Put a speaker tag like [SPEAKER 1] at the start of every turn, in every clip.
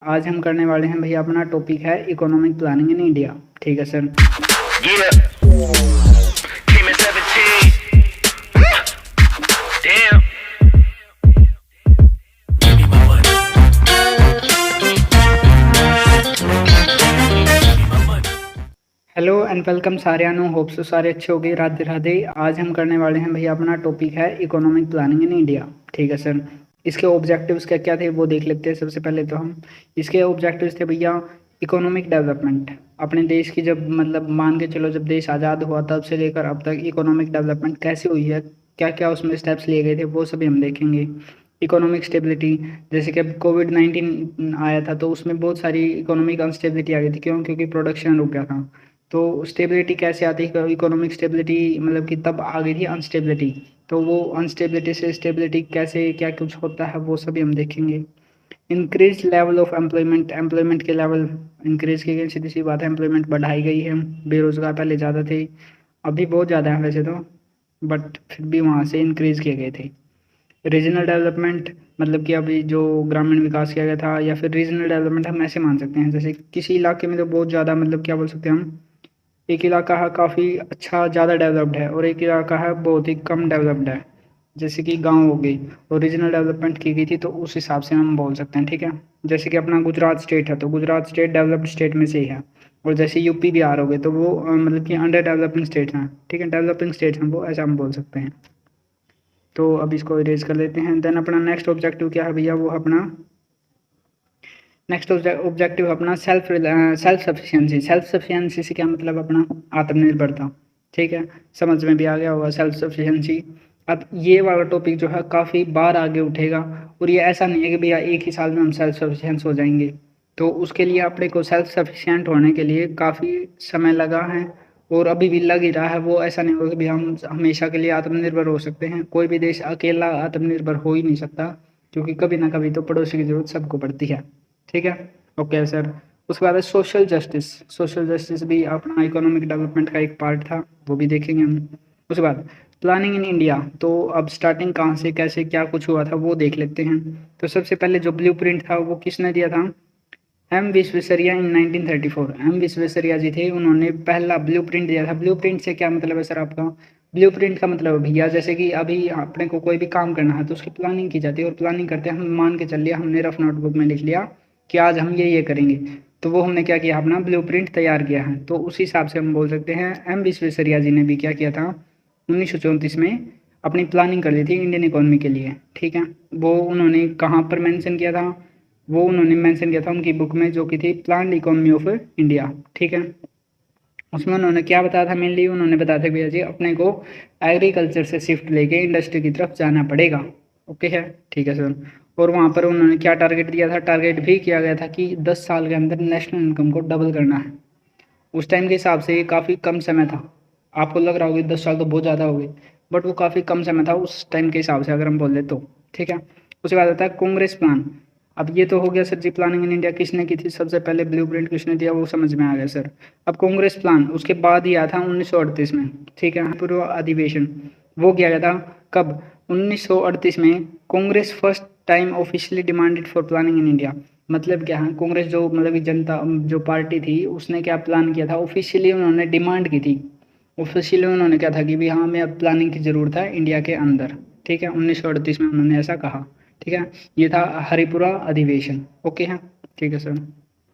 [SPEAKER 1] आज हम करने वाले हैं भैया, अपना टॉपिक है इकोनॉमिक प्लानिंग इन इंडिया। ठीक है sir.
[SPEAKER 2] Yeah, came in 17. Damn. Give me my money.
[SPEAKER 1] Hello and welcome सारे नो, होप सो सारे अच्छे हो गए। राधे राधे। आज हम करने वाले हैं भैया, अपना टॉपिक है इकोनॉमिक प्लानिंग इन इंडिया। ठीक है सर। इसके ऑब्जेक्टिव्स क्या क्या थे वो देख लेते हैं। सबसे पहले तो हम इसके ऑब्जेक्टिव्स थे भैया, इकोनॉमिक डेवलपमेंट। अपने देश की जब मान के चलो, जब देश आज़ाद हुआ तब से लेकर अब तक इकोनॉमिक डेवलपमेंट कैसे हुई है, क्या क्या उसमें स्टेप्स लिए गए थे, वो सभी हम देखेंगे। इकोनॉमिक स्टेबिलिटी, जैसे कि अब कोविड-19 आया था तो उसमें बहुत सारी इकोनॉमिक अनस्टेबिलिटी आ गई थी। क्यों? क्योंकि प्रोडक्शन रुक गया था। तो स्टेबिलिटी कैसे आती है? इकोनॉमिक स्टेबिलिटी कि तब आ गई थी अनस्टेबिलिटी। तो वो अनस्टेबिलिटी से स्टेबिलिटी कैसे, क्या कुछ होता है, वो सभी हम देखेंगे। Increase level of employment, employment के लेवल इंक्रीज किए गए। सीधी सी बात है, एम्प्लॉयमेंट बढ़ाई गई है। बेरोजगार पहले ज़्यादा थे, अभी बहुत ज़्यादा है वैसे तो, बट फिर भी वहाँ से इंक्रीज किए गए थे। रीजनल डेवलपमेंट, कि अभी जो ग्रामीण विकास किया गया था, या फिर रीजनल डेवलपमेंट हम ऐसे मान सकते हैं, जैसे किसी इलाके में तो बहुत ज़्यादा क्या बोल सकते हैं हम, एक इलाका है काफ़ी अच्छा ज़्यादा डेवलप्ड है और एक इलाका है बहुत ही कम डेवलप्ड है, जैसे कि गांव हो गई। और रीजनल डेवलपमेंट की गई थी तो उस हिसाब से हम बोल सकते हैं। ठीक है। जैसे कि अपना गुजरात स्टेट है तो गुजरात स्टेट डेवलप्ड स्टेट में से ही है। और जैसे यूपी बिहार हो गए तो वो कि अंडर डेवलपिंग स्टेट हैं। ठीक है, डेवलपिंग स्टेट हैं वो, ऐसा हम बोल सकते हैं। तो अब इसको इरेज कर लेते हैं। देन अपना नेक्स्ट ऑब्जेक्टिव क्या है भैया, वो अपना नेक्स्ट ऑब्जेक्टिव अपना सेल्फ सफिशिएंसी। सेल्फ सफिशिएंसी से क्या मतलब, अपना आत्मनिर्भरता। ठीक है, समझ में भी आ गया होगा सेल्फ सफिशिएंसी। अब ये वाला टॉपिक जो है काफ़ी बार आगे उठेगा, और ये ऐसा नहीं है कि भैया एक ही साल में हम सेल्फ सफिशिएंट हो जाएंगे। तो उसके लिए अपने को सेल्फ सफिशिएंट होने के लिए काफ़ी समय लगा है, और अभी भी लग ही रहा है। वो ऐसा नहीं होगा कि भैया हम हमेशा के लिए आत्मनिर्भर हो सकते हैं। कोई भी देश अकेला आत्मनिर्भर हो ही नहीं सकता, क्योंकि कभी ना कभी तो पड़ोसी की ज़रूरत सबको पड़ती है। ठीक है, ओके सर। उसके बाद है सोशल जस्टिस। सोशल जस्टिस भी अपना इकोनॉमिक डेवलपमेंट का एक पार्ट था, वो भी देखेंगे हम। उसके बाद प्लानिंग इन इंडिया, तो अब स्टार्टिंग कहाँ से कैसे क्या कुछ हुआ था वो देख लेते हैं। तो सबसे पहले जो ब्लूप्रिंट था वो किसने दिया था? एम विश्वेश्वरैया इन 1934। एम विश्वेश्वरैया जी थे, उन्होंने पहला ब्लूप्रिंट दिया था। ब्लूप्रिंट से क्या मतलब है सर आपका? ब्लूप्रिंट का मतलब है भैया, जैसे कि अभी अपने को कोई भी काम करना है तो उसकी प्लानिंग की जाती है, और प्लानिंग करते हैं हम, मान के चल लिया हमने रफ नोटबुक में लिख लिया कि आज हम ये करेंगे, तो वो हमने क्या किया, अपना ब्लूप्रिंट तैयार किया है। तो उस हिसाब से हम बोल सकते हैं एम विश्वेश्वरैया जी ने भी क्या किया था, 1934 में अपनी प्लानिंग कर ली थी इंडियन इकोनॉमी के लिए। ठीक है, वो उन्होंने कहाँ पर मेंशन किया था? वो उन्होंने मेंशन किया था उनकी बुक में, जो कि थी प्लान्ड इकोनॉमी ऑफ इंडिया। ठीक है, उसमें उन्होंने क्या बताया था? मेनली उन्होंने बताया था भैया जी, अपने को एग्रीकल्चर से शिफ्ट लेके इंडस्ट्री की तरफ जाना पड़ेगा। ओके है, ठीक है सर। और वहाँ पर उन्होंने क्या टारगेट दिया था? टारगेट भी किया गया था कि 10 साल के अंदर नेशनल इनकम को डबल करना है। उस टाइम के हिसाब से ये काफ़ी कम समय था। आपको लग रहा होगा 10 साल तो बहुत ज़्यादा हो गए, बट वो काफ़ी कम समय था उस टाइम के हिसाब से, अगर हम बोल ले तो। ठीक है, उसके बाद आता है कांग्रेस प्लान। अब ये तो हो गया sir ji, planning in India किसने की थी, सबसे पहले ब्लूप्रिंट किसने दिया, वो समझ में आ गया सर। अब कांग्रेस प्लान उसके बाद ही आया था 1938 में। ठीक है, पूर्व अधिवेशन वो किया गया था कब? 1938 में Congress first time officially demanded for planning in India. मतलब क्या है, कांग्रेस जो कि जनता जो पार्टी थी उसने क्या प्लान किया था, ऑफिशियली उन्होंने डिमांड की थी। ऑफिशियली उन्होंने क्या था कि भी हाँ हमें अब प्लानिंग की ज़रूरत है इंडिया के अंदर। ठीक है, 1938 में उन्होंने ऐसा कहा। ठीक है, ये था हरिपुरा अधिवेशन। ओके है, ठीक है सर।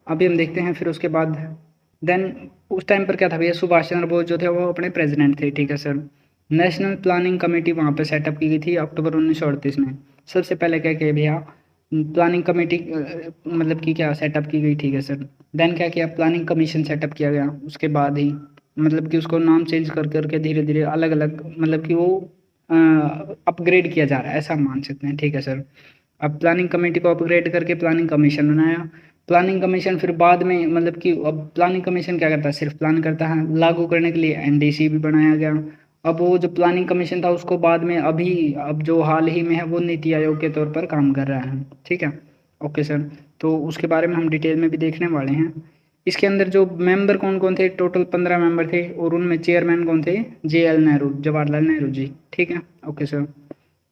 [SPEAKER 1] अभी हम देखते हैं फिर उसके बाद। देन उस टाइम पर क्या था भैया, सुभाष चंद्र बोस जो थे वो अपने प्रेसिडेंट थे। ठीक है सर। नेशनल प्लानिंग कमेटी वहाँ पे सेटअप की गई थी अक्टूबर 1938 में। सबसे पहले क्या किया भैया, प्लानिंग कमेटी कि क्या सेटअप की गई। ठीक है सर। देन क्या किया, प्लानिंग कमीशन सेटअप किया गया। उसके बाद ही कि उसको नाम चेंज कर करके धीरे धीरे अलग अलग कि वो अपग्रेड किया जा रहा है, ऐसा मान सकते हैं। ठीक है सर। अब प्लानिंग कमेटी को अपग्रेड करके प्लानिंग कमीशन बनाया। प्लानिंग कमीशन फिर बाद में कि अब प्लानिंग कमीशन क्या करता है, सिर्फ प्लान करता है, लागू करने के लिए एनडीसी भी बनाया गया। अब वो जो प्लानिंग कमीशन था उसको बाद में अब जो हाल ही में है वो नीति आयोग के तौर पर काम कर रहा है। ठीक है, ओके सर। तो उसके बारे में हम डिटेल में भी देखने वाले हैं। इसके अंदर जो मेंबर कौन कौन थे, टोटल 15 मेंबर थे, और उनमें चेयरमैन कौन थे? JL नेहरू, जवाहरलाल नेहरू जी। ठीक है, ओके सर।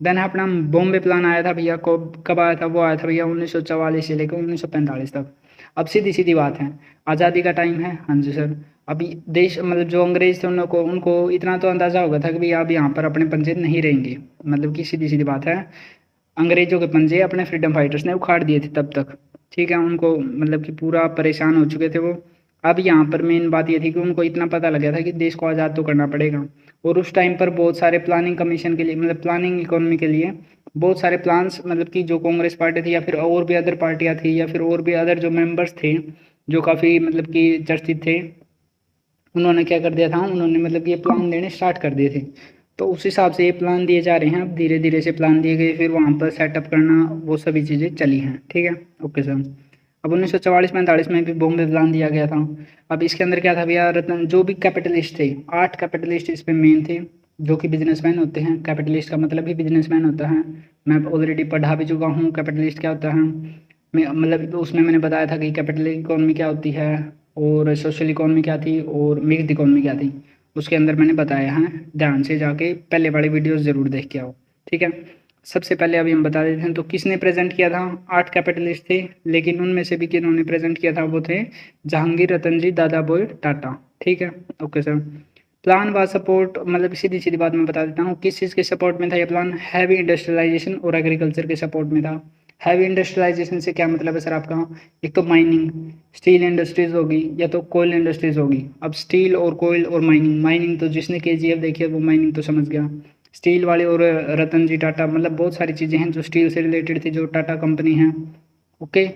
[SPEAKER 1] देन अपना बॉम्बे प्लान आया था भैया, कब आया था? वो आया था भैया 1944 से लेकर 1945 तक। अब सीधी सीधी बात है, आज़ादी का टाइम है, हाँ जी सर। अभी देश मतलब जो अंग्रेज थे उनको उनको इतना तो अंदाज़ा होगा था कि भाई आप यहाँ पर अपने पंजे नहीं रहेंगे, मतलब कि सीधी सीधी बात है, अंग्रेजों के पंजे अपने फ्रीडम फाइटर्स ने उखाड़ दिए थे तब तक, ठीक है। उनको मतलब कि पूरा परेशान हो चुके थे वो। अब यहाँ पर मेन बात ये थी कि उनको इतना पता लग गया था कि देश को आज़ाद तो करना पड़ेगा। और उस टाइम पर बहुत सारे प्लानिंग कमीशन के लिए, मतलब प्लानिंग इकोनॉमी के लिए बहुत सारे प्लान्स, मतलब कि जो कांग्रेस पार्टी थी या फिर और भी अदर पार्टियाँ थी या फिर और भी अदर जो मेंबर्स थे जो काफ़ी मतलब कि चर्चित थे, उन्होंने क्या कर दिया था, उन्होंने मतलब ये प्लान देने स्टार्ट कर दिए थे। तो उस हिसाब से ये प्लान दिए जा रहे हैं, अब धीरे धीरे से प्लान दिए गए, फिर वहाँ पर सेटअप करना, वो सभी चीज़ें चली हैं, ठीक है। Okay sir. अब 1944-45 में भी बॉम्बे प्लान दिया गया था। अब इसके अंदर क्या था भैया, रत्न जो भी कैपिटलिस्ट थे, 8 कैपिटलिस्ट इसमें मेन थे, जो कि बिजनेसमैन होते हैं। कैपिटलिस्ट का मतलब ही बिजनेसमैन होता है। मैं ऑलरेडी पढ़ा भी चुका हूँ कैपिटलिस्ट क्या होता है। मैं मतलब उसमें मैंने बताया था कि कैपिटल इकोनॉमी क्या होती है और सोशल इकोनॉमी क्या थी और मिक्स्ड इकोनॉमी क्या थी, उसके अंदर मैंने बताया है। ध्यान से जाके पहले वाली वीडियोस ज़रूर देख के आओ, ठीक है। सबसे पहले अभी हम बता देते हैं तो किसने प्रेजेंट किया था। 8 कैपिटलिस्ट थे, लेकिन उनमें से भी किन्होंने प्रेजेंट किया था, वो थे जहांगीर रतन जी दादाभाई टाटा, ठीक है। Okay sir. प्लान व सपोर्ट, मतलब सीधी सीधी बात मैं बता देता हूँ किस चीज़ के सपोर्ट में था ये प्लान। हैवी इंडस्ट्रियलाइजेशन और एग्रीकल्चर के सपोर्ट में था। हैवी इंडस्ट्रियलाइजेशन से क्या मतलब है सर आपका, एक तो माइनिंग, स्टील इंडस्ट्रीज होगी या तो कोयल इंडस्ट्रीज होगी। अब स्टील और कोयल और माइनिंग, माइनिंग तो जिसने केजीएफ देखी है वो माइनिंग तो समझ गया। स्टील वाले और रतन जी टाटा, मतलब बहुत सारी चीज़ें हैं जो स्टील से रिलेटेड थी, जो टाटा कंपनी है, ओके।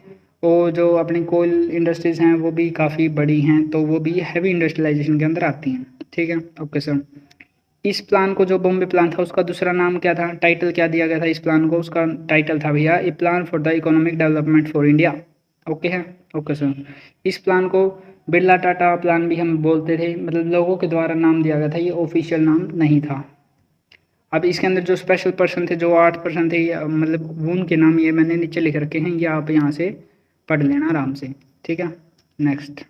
[SPEAKER 1] और जो अपनी कोयल इंडस्ट्रीज़ हैं वो भी काफ़ी बड़ी हैं, तो वो भी हैवी इंडस्ट्रियलाइजेशन के अंदर आती हैं, ठीक है। Okay sir. इस प्लान को, जो बॉम्बे प्लान था, उसका दूसरा नाम क्या था, टाइटल क्या दिया गया था इस प्लान को, उसका टाइटल था भैया a plan for the economic development for India, okay है। Okay sir. इस प्लान को बिरला टाटा प्लान भी हम बोलते थे, मतलब लोगों के द्वारा नाम दिया गया था, ये ऑफिशियल नाम नहीं था। अब इसके अंदर जो स्पेशल पर्सन थे, जो 8% थे, मतलब उनके नाम ये मैंने नीचे लिख रखे हैं, ये आप यहाँ से पढ़ लेना आराम से, ठीक है। नेक्स्ट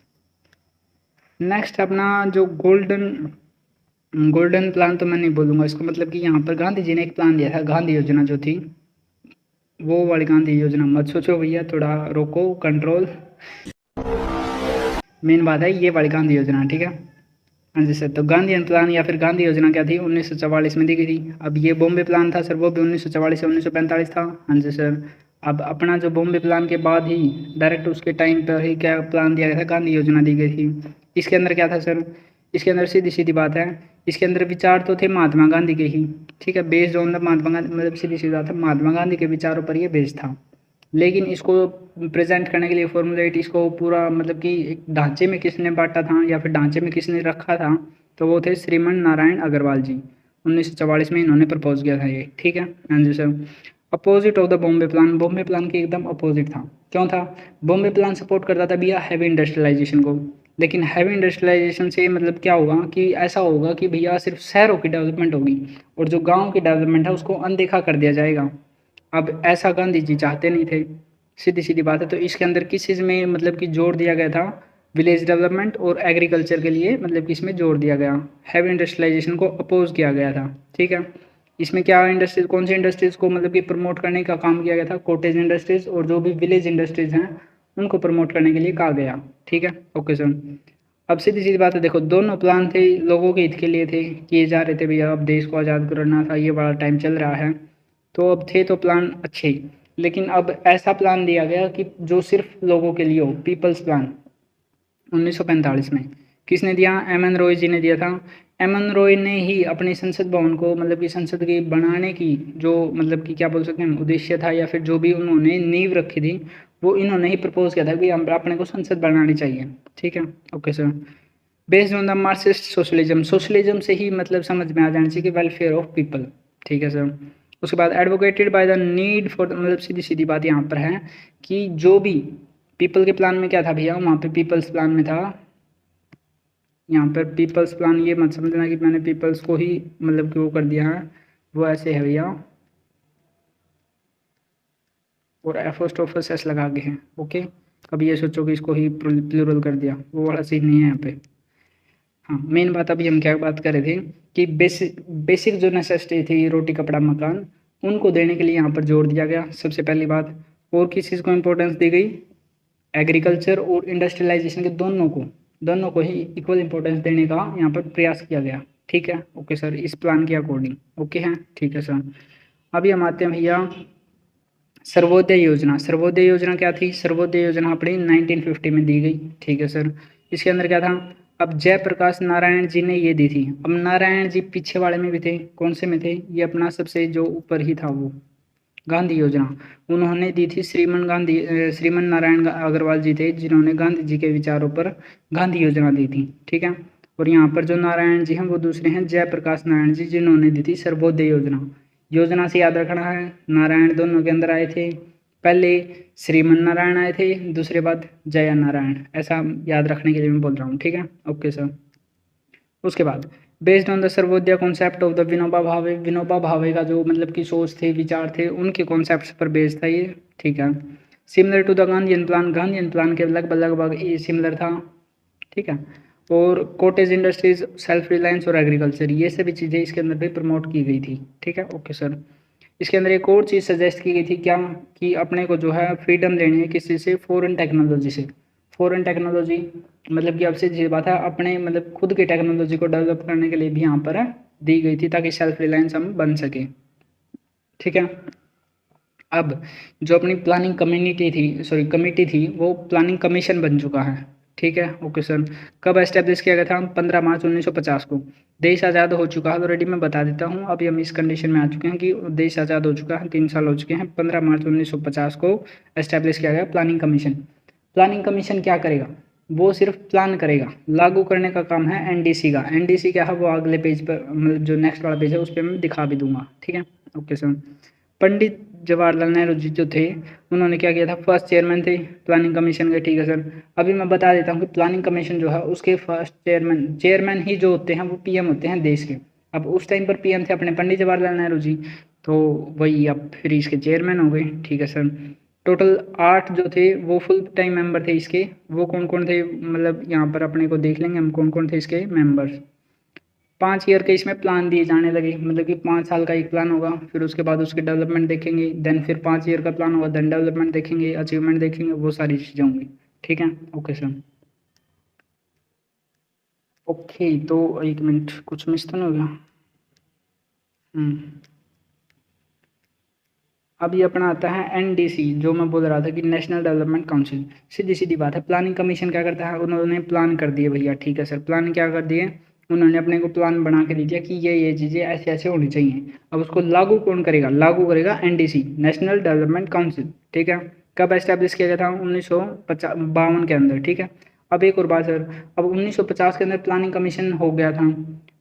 [SPEAKER 1] नेक्स्ट अपना जो गोल्डन प्लान तो मैं नहीं बोलूँगा इसको, मतलब कि यहाँ पर गांधी जी ने एक प्लान दिया था, गांधी योजना जो थी, वो वाली गांधी योजना मत सोचो भैया, थोड़ा रोको, कंट्रोल। मेन बात है ये वाली गांधी योजना, ठीक है। हाँ जी सर। तो गांधी प्लान या फिर गांधी योजना क्या थी, 1944 में दी गई थी। अब ये बॉम्बे प्लान था सर, वो भी 1944 से 1945 था, हाँ जी सर। अब अपना जो बॉम्बे प्लान के बाद ही डायरेक्ट उसके टाइम पर ही क्या प्लान दिया गया था, गांधी योजना दी गई थी। इसके अंदर क्या था सर, इसके अंदर सीधी सीधी बात है, इसके अंदर विचार तो थे महात्मा गांधी के ही, ठीक है, based on the Mahatma Gandhi, मतलब सीधी सीधी बात है, महात्मा गांधी के विचारों पर ये बेस्ड था। लेकिन इसको प्रेजेंट करने के लिए फॉर्मुलेट, इसको पूरा मतलब कि एक ढांचे में किसने बांटा था या फिर ढांचे में किसने रखा था, तो वो थे श्रीमन नारायण अग्रवाल जी। 1944 में इन्होंने प्रपोज किया था ये, ठीक है। हाँ जी sir. Opposite of the Bombay plan, Bombay plan के एकदम अपोजिट था। क्यों था? बॉम्बे प्लान सपोर्ट करता था भैया हैवी इंडस्ट्रियलाइजेशन को, लेकिन हैवी इंडस्ट्रियलाइजेशन से मतलब क्या होगा कि ऐसा होगा कि भैया सिर्फ शहरों की डेवलपमेंट होगी और जो गाँव की डेवलपमेंट है उसको अनदेखा कर दिया जाएगा। अब ऐसा गांधी जी चाहते नहीं थे, सीधी सीधी बात है। तो इसके अंदर किस चीज़ में मतलब कि जोर दिया गया था, विलेज डेवलपमेंट और एग्रीकल्चर के लिए, मतलब कि इसमें जोर दिया गया, हैवी इंडस्ट्रियलाइजेशन को अपोज किया गया था, ठीक है। इसमें क्या इंडस्ट्रीज, कौन सी इंडस्ट्रीज़ को मतलब कि प्रमोट करने का काम किया गया था, कॉटेज इंडस्ट्रीज़ और जो भी विलेज इंडस्ट्रीज़ हैं उनको प्रमोट करने के लिए कहा गया, ठीक है। Okay sir. अब सीधी सीधी बात है, देखो दोनों प्लान थे लोगों के हित के लिए थे, किए जा रहे थे भैया, अब देश को आज़ाद करना था, ये बड़ा टाइम चल रहा है, तो अब थे तो प्लान अच्छे। लेकिन अब ऐसा प्लान दिया गया कि जो सिर्फ लोगों के लिए हो, पीपल्स प्लान। 1945 में किसने दिया? एम एन रॉय जी ने दिया था। एम एन रॉय ने ही अपनी संसद भवन को, मतलब कि संसद की बनाने की जो मतलब कि क्या बोल सकते हैं उद्देश्य था या फिर जो भी उन्होंने नींव रखी थी, वो इन्होंने ही प्रपोज किया था कि हम अपने को संसद बनानी चाहिए, ठीक है। Okay sir. Based on the Marxist socialism, socialism से ही मतलब समझ में आ जाना चाहिए कि वेलफेयर ऑफ पीपल, ठीक है सर। उसके बाद advocated by the need for, मतलब सीधी सीधी बात यहाँ पर है कि जो भी पीपल के प्लान में क्या था भैया, वहाँ पे पीपल्स प्लान में था, यहाँ पर पीपल्स प्लान, ये मत समझना कि मैंने पीपल्स को ही मतलब कि वो कर दिया है, वो ऐसे है भैया, और एफोस्ट्रोफस एस लगा के हैं, ओके। कभी ये सोचो कि इसको ही प्लूरल कर दिया, वो वाला सीन नहीं है यहाँ पे। हाँ, मेन बात अभी हम क्या बात कर रहे थे कि बेसिक बेसिक जो नेसेसिटी थी, रोटी कपड़ा मकान, उनको देने के लिए यहाँ पर जोर दिया गया सबसे पहली बात। और किस चीज़ को इम्पोर्टेंस दी गई, एग्रीकल्चर और इंडस्ट्रियलाइजेशन के दोनों को ही इक्वल इम्पोर्टेंस देने का यहाँ पर प्रयास किया गया। ठीक है, ओके सर, इस प्लान के अकॉर्डिंग ओके है, ठीक है सर। अभी हम आते हैं भैया सर्वोदय योजना। सर्वोदय योजना क्या थी, सर्वोदय योजना अपनी 1950 में दी गई। ठीक है सर, इसके अंदर क्या था, अब जयप्रकाश नारायण जी ने ये दी थी। अब नारायण जी पीछे वाले में भी थे, कौन से में थे, ये अपना सबसे जो ऊपर ही था वो गांधी योजना, उन्होंने दी थी। श्रीमन नारायण अग्रवाल जी थे जिन्होंने गांधी जी के विचारों पर गांधी योजना दी थी। ठीक है, और यहाँ पर जो नारायण जी हैं वो दूसरे हैं जयप्रकाश नारायण जी जिन्होंने दी थी सर्वोदय योजना। योजना से याद रखना है, नारायण दोनों के अंदर आए थे, पहले श्रीमन नारायण आए थे, दूसरे बाद जया नारायण, ऐसा याद रखने के लिए मैं बोल रहा हूँ। ठीक है, ओके सर। उसके बाद based on the Sarvodaya concept of the Vinoba Bhave, Vinoba Bhave का जो मतलब की सोच थे, विचार थे, उनके कॉन्सेप्ट पर बेस्ड था ये। ठीक है, similar to the Gandhian plan, Gandhian plan के लगभग ये सिमिलर था। ठीक है, और कॉटेज इंडस्ट्रीज, सेल्फ रिलायंस और एग्रीकल्चर, ये सभी चीज़ें इसके अंदर भी प्रमोट की गई थी। ठीक है, ओके सर। इसके अंदर एक और चीज़ सजेस्ट की गई थी, क्या कि अपने को जो है फ्रीडम लेनी है किसी से, फॉरेन टेक्नोलॉजी से। फॉरेन टेक्नोलॉजी मतलब कि आपसे ये बात है, अपने मतलब खुद की टेक्नोलॉजी को डेवलप करने के लिए भी यहाँ पर दी गई थी ताकि सेल्फ रिलायंस हम बन सके। ठीक है, अब जो अपनी प्लानिंग कमेटी थी वो प्लानिंग कमीशन बन चुका है। ठीक है, ओके सर। कब एस्टेब्लिश किया गया था, 15 मार्च 1950 को। देश आज़ाद हो चुका है ऑलरेडी, मैं बता देता हूँ। अभी हम इस कंडीशन में आ चुके हैं कि देश आज़ाद हो चुका है, 3 साल हो चुके हैं। 15 मार्च 1950 को एस्टेब्लिश किया गया प्लानिंग कमीशन। प्लानिंग कमीशन क्या करेगा, वो सिर्फ प्लान करेगा, लागू करने का काम है एनडीसी का। एनडीसी क्या है वो अगले पेज पर, मतलब जो नेक्स्ट वाला पेज है उस पर मैं दिखा भी दूंगा। ठीक है, ओके सर। पंडित जवाहरलाल नेहरू जी जो थे उन्होंने क्या किया था, फर्स्ट चेयरमैन थे प्लानिंग कमीशन के। ठीक है सर, अभी मैं बता देता हूँ कि प्लानिंग कमीशन जो है उसके फर्स्ट चेयरमैन ही जो होते हैं वो पीएम होते हैं देश के। अब उस टाइम पर पीएम थे अपने पंडित जवाहरलाल नेहरू जी, तो वही अब फिर इसके चेयरमैन हो गए। ठीक है सर, टोटल 8 जो थे वो फुल टाइम मेंबर थे इसके। वो कौन कौन थे, मतलब यहाँ पर अपने को देख लेंगे हम कौन कौन थे इसके मेंबर्स। 5 ईयर के इसमें प्लान दिए जाने लगे, मतलब कि 5 साल का एक प्लान होगा, फिर उसके बाद उसकी डेवलपमेंट देखेंगे, देन फिर 5 ईयर का प्लान होगा, देन डेवलपमेंट देखेंगे, अचीवमेंट देखेंगे, वो सारी चीज़ें होंगी। ठीक है, ओके सर। ओके, तो एक मिनट, कुछ मिस तो नहीं हो गया। अब ये अपना आता है एनडीसी, जो मैं बोल रहा था कि नेशनल डेवलपमेंट काउंसिल। सीधी सीधी बात है, प्लानिंग कमीशन क्या करता है, उन्होंने प्लान कर दिए भैया। ठीक है सर, प्लान क्या कर दिए, उन्होंने अपने को प्लान बना के दे दिया कि ये चीज़ें ऐसे ऐसे होनी चाहिए। अब उसको लागू कौन करेगा, लागू करेगा एनडीसी, नेशनल डेवलपमेंट काउंसिल। ठीक है, कब एस्टेब्लिश किया गया था, 1952 के अंदर। ठीक है, अब एक और बात सर, अब 1950 के अंदर प्लानिंग कमीशन हो गया था,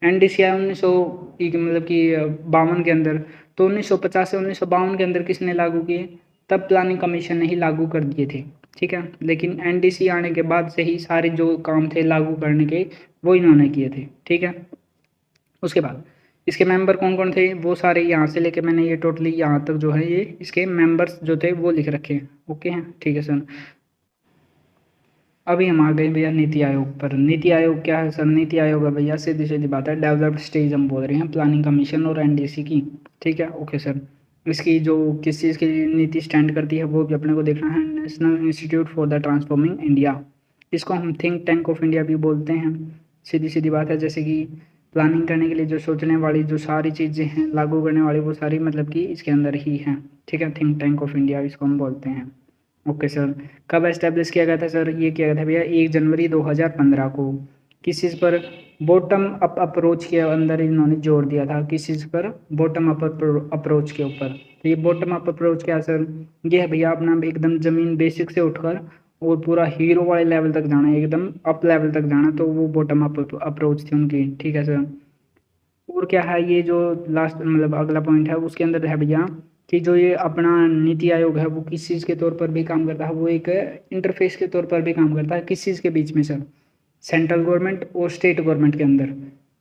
[SPEAKER 1] एनडीसी आया 1900 मतलब कि 52 के अंदर, तो 1950 से 1952 के अंदर किसने लागू किए, तब प्लानिंग कमीशन ने ही लागू कर दिए थे। ठीक है, लेकिन एनडीसी आने के बाद से ही सारे जो काम थे लागू करने के वो इन्होंने किए थे। ठीक है, उसके बाद इसके मेंबर कौन कौन थे, वो सारे यहाँ से लेके मैंने ये टोटली यहाँ तक जो है ये इसके मेंबर्स जो थे वो लिख रखे हैं। ओके हैं, ठीक है सर। अभी हम आ गए भैया नीति आयोग पर। नीति आयोग क्या है सर, नीति आयोग है भैया सीधी सीधी बात है डेवलप्ड स्टेज हम बोल रहे हैं प्लानिंग कमीशन और एनडीसी की। ठीक है, ओके सर। इसकी जो किस चीज़ की नीति स्टैंड करती है वो भी अपने को देखना है, national institute for the transforming India. इसको हम थिंक टैंक ऑफ इंडिया भी बोलते हैं। सीधी सीधी बात है, जैसे कि प्लानिंग करने के लिए जो सोचने वाली जो सारी चीज़ें हैं लागू करने वाली वो सारी मतलब कि इसके अंदर ही हैं। ठीक है, थिंक टैंक ऑफ इंडिया इसको हम बोलते हैं। ओके सर, कब एस्टेब्लिश किया गया था सर, ये किया गया था भैया 1 जनवरी 2015 को। किस चीज़ पर, बॉटम अप अप्रोच के अंदर इन्होंने जोर दिया था, किस चीज़ पर, बॉटम अप अप्रोच के ऊपर। तो ये बॉटम अप अप्रोच क्या सर, ये है भैया अपना एकदम ज़मीन बेसिक से उठकर और पूरा हीरो वाले लेवल तक जाना, एकदम अप लेवल तक जाना, तो वो बॉटम अप अप्रोच थी उनकी। ठीक है सर, और क्या है ये जो लास्ट मतलब अगला पॉइंट है उसके अंदर है भैया कि जो ये अपना नीति आयोग है वो किस चीज़ के तौर पर भी काम करता है, वो एक इंटरफेस के तौर पर भी काम करता है। किस चीज़ के बीच में सर, सेंट्रल गवर्नमेंट और स्टेट गवर्नमेंट के अंदर।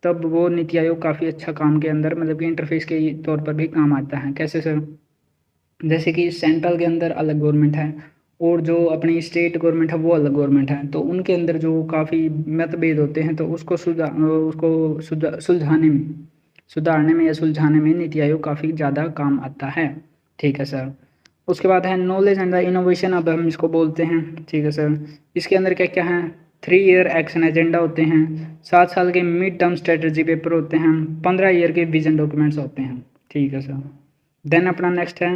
[SPEAKER 1] तब वो नीति आयोग काफ़ी अच्छा काम के अंदर मतलब कि इंटरफेस के तौर पर भी काम आता है। कैसे सर, जैसे कि सेंट्रल के अंदर अलग गवर्नमेंट है और जो अपनी स्टेट गवर्नमेंट है वो अलग गवर्नमेंट है, तो उनके अंदर जो काफ़ी मतभेद होते हैं तो उसको सुलझाने में सुधारने में या सुलझाने में नीति आयोग काफ़ी ज़्यादा काम आता है। ठीक है सर। उसके बाद है नॉलेज एंड द इनोवेशन, अब हम इसको बोलते हैं। ठीक है सर। इसके अंदर क्या क्या है, 3 ईयर एक्शन एजेंडा होते हैं, 7 साल के मिड टर्म स्ट्रेटजी पेपर होते हैं, 15 ईयर के विजन डॉक्यूमेंट्स होते हैं। ठीक है सर। देन अपना नेक्स्ट है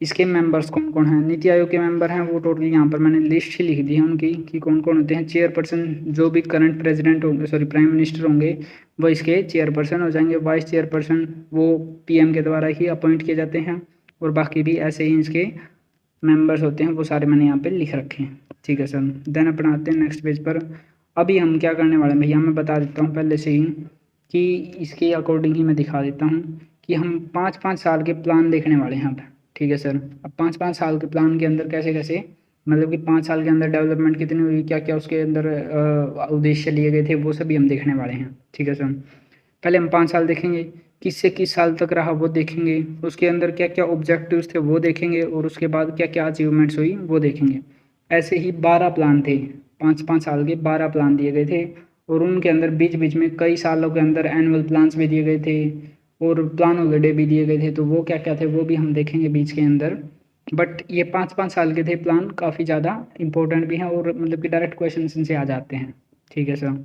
[SPEAKER 1] इसके मेंबर्स कौन कौन हैं। नीति आयोग के मेंबर हैं वो टोटल यहाँ पर मैंने लिस्ट ही लिख दी है उनकी कि कौन कौन होते हैं। चेयरपर्सन जो भी करंट प्रेसिडेंट होंगे, सॉरी प्राइम मिनिस्टर होंगे, वो इसके चेयरपर्सन हो जाएंगे। वाइस चेयरपर्सन वो पीएम के द्वारा ही अपॉइंट किए जाते हैं, और बाकी भी ऐसे ही इसके मेंबर्स होते हैं, वो सारे मैंने यहाँ पे लिख रखे हैं। ठीक है सर। देन अपन आते हैं नेक्स्ट पेज पर। अभी हम क्या करने वाले हैं भैया, मैं बता देता हूँ पहले से ही कि इसके अकॉर्डिंग ही मैं दिखा देता हूँ कि हम 5-5 साल के प्लान देखने वाले हैं अब। ठीक है सर। अब 5-5 साल के प्लान के अंदर कैसे कैसे, मतलब कि 5 साल के अंदर डेवलपमेंट कितनी हुई, क्या क्या उसके अंदर उद्देश्य लिए गए थे, वो सभी हम देखने वाले हैं। ठीक है सर। पहले हम 5 साल देखेंगे, किस से किस साल तक रहा वो देखेंगे, उसके अंदर क्या क्या ऑब्जेक्टिव्स थे वो देखेंगे, और उसके बाद क्या क्या अचीवमेंट्स हुई वो देखेंगे। ऐसे ही 12 प्लान थे, 5-5 साल के 12 प्लान दिए गए थे, और उनके अंदर बीच बीच में कई सालों के अंदर एनुअल प्लान्स भी दिए गए थे, और प्लान हॉलीडे भी दिए गए थे। तो वो क्या क्या थे वो भी हम देखेंगे बीच के अंदर। बट ये 5-5 साल के थे प्लान, काफ़ी ज़्यादा इंपॉर्टेंट भी हैं, और मतलब कि डायरेक्ट क्वेश्चन इनसे आ जाते हैं। ठीक है सर।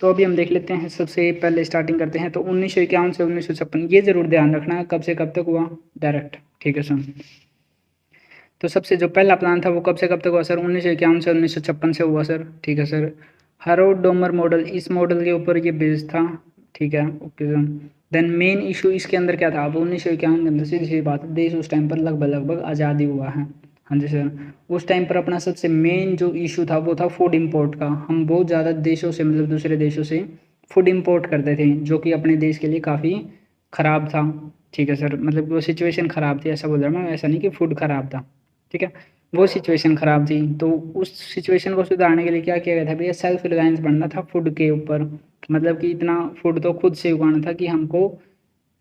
[SPEAKER 1] तो अभी हम देख लेते हैं, सबसे पहले स्टार्टिंग करते हैं। तो 1951 से 1956, ये ज़रूर ध्यान रखना कब से कब तक हुआ, डायरेक्ट। ठीक है सर। तो सबसे जो पहला प्लान था वो कब से कब तक हुआ सर, 1951 से 1956 से हुआ सर। ठीक है सर। हैरोल्ड डोमर मॉडल, इस मॉडल के ऊपर ये बेस्ड था। ठीक है, okay sir. Then main issue इसके अंदर क्या था, अब 1951 के अंदर सीधी सी बात, देश उस टाइम पर लगभग आज़ादी हुआ है। हाँ जी सर। उस टाइम पर अपना सबसे मेन जो इशू था वो था फूड इंपोर्ट का। हम बहुत ज़्यादा देशों से, मतलब दूसरे देशों से फूड इंपोर्ट करते थे, जो कि अपने देश के लिए काफ़ी ख़राब था। ठीक है सर। मतलब वो सिचुएशन ख़राब थी, ऐसा बोल रहा हूँ मैं, ऐसा नहीं कि फूड ख़राब था। ठीक है, वो सिचुएशन ख़राब थी। तो उस सिचुएशन को सुधारने के लिए क्या किया गया था भैया, सेल्फ रिलायंस बनना था फूड के ऊपर। मतलब कि इतना फूड तो खुद से उगाना था कि हमको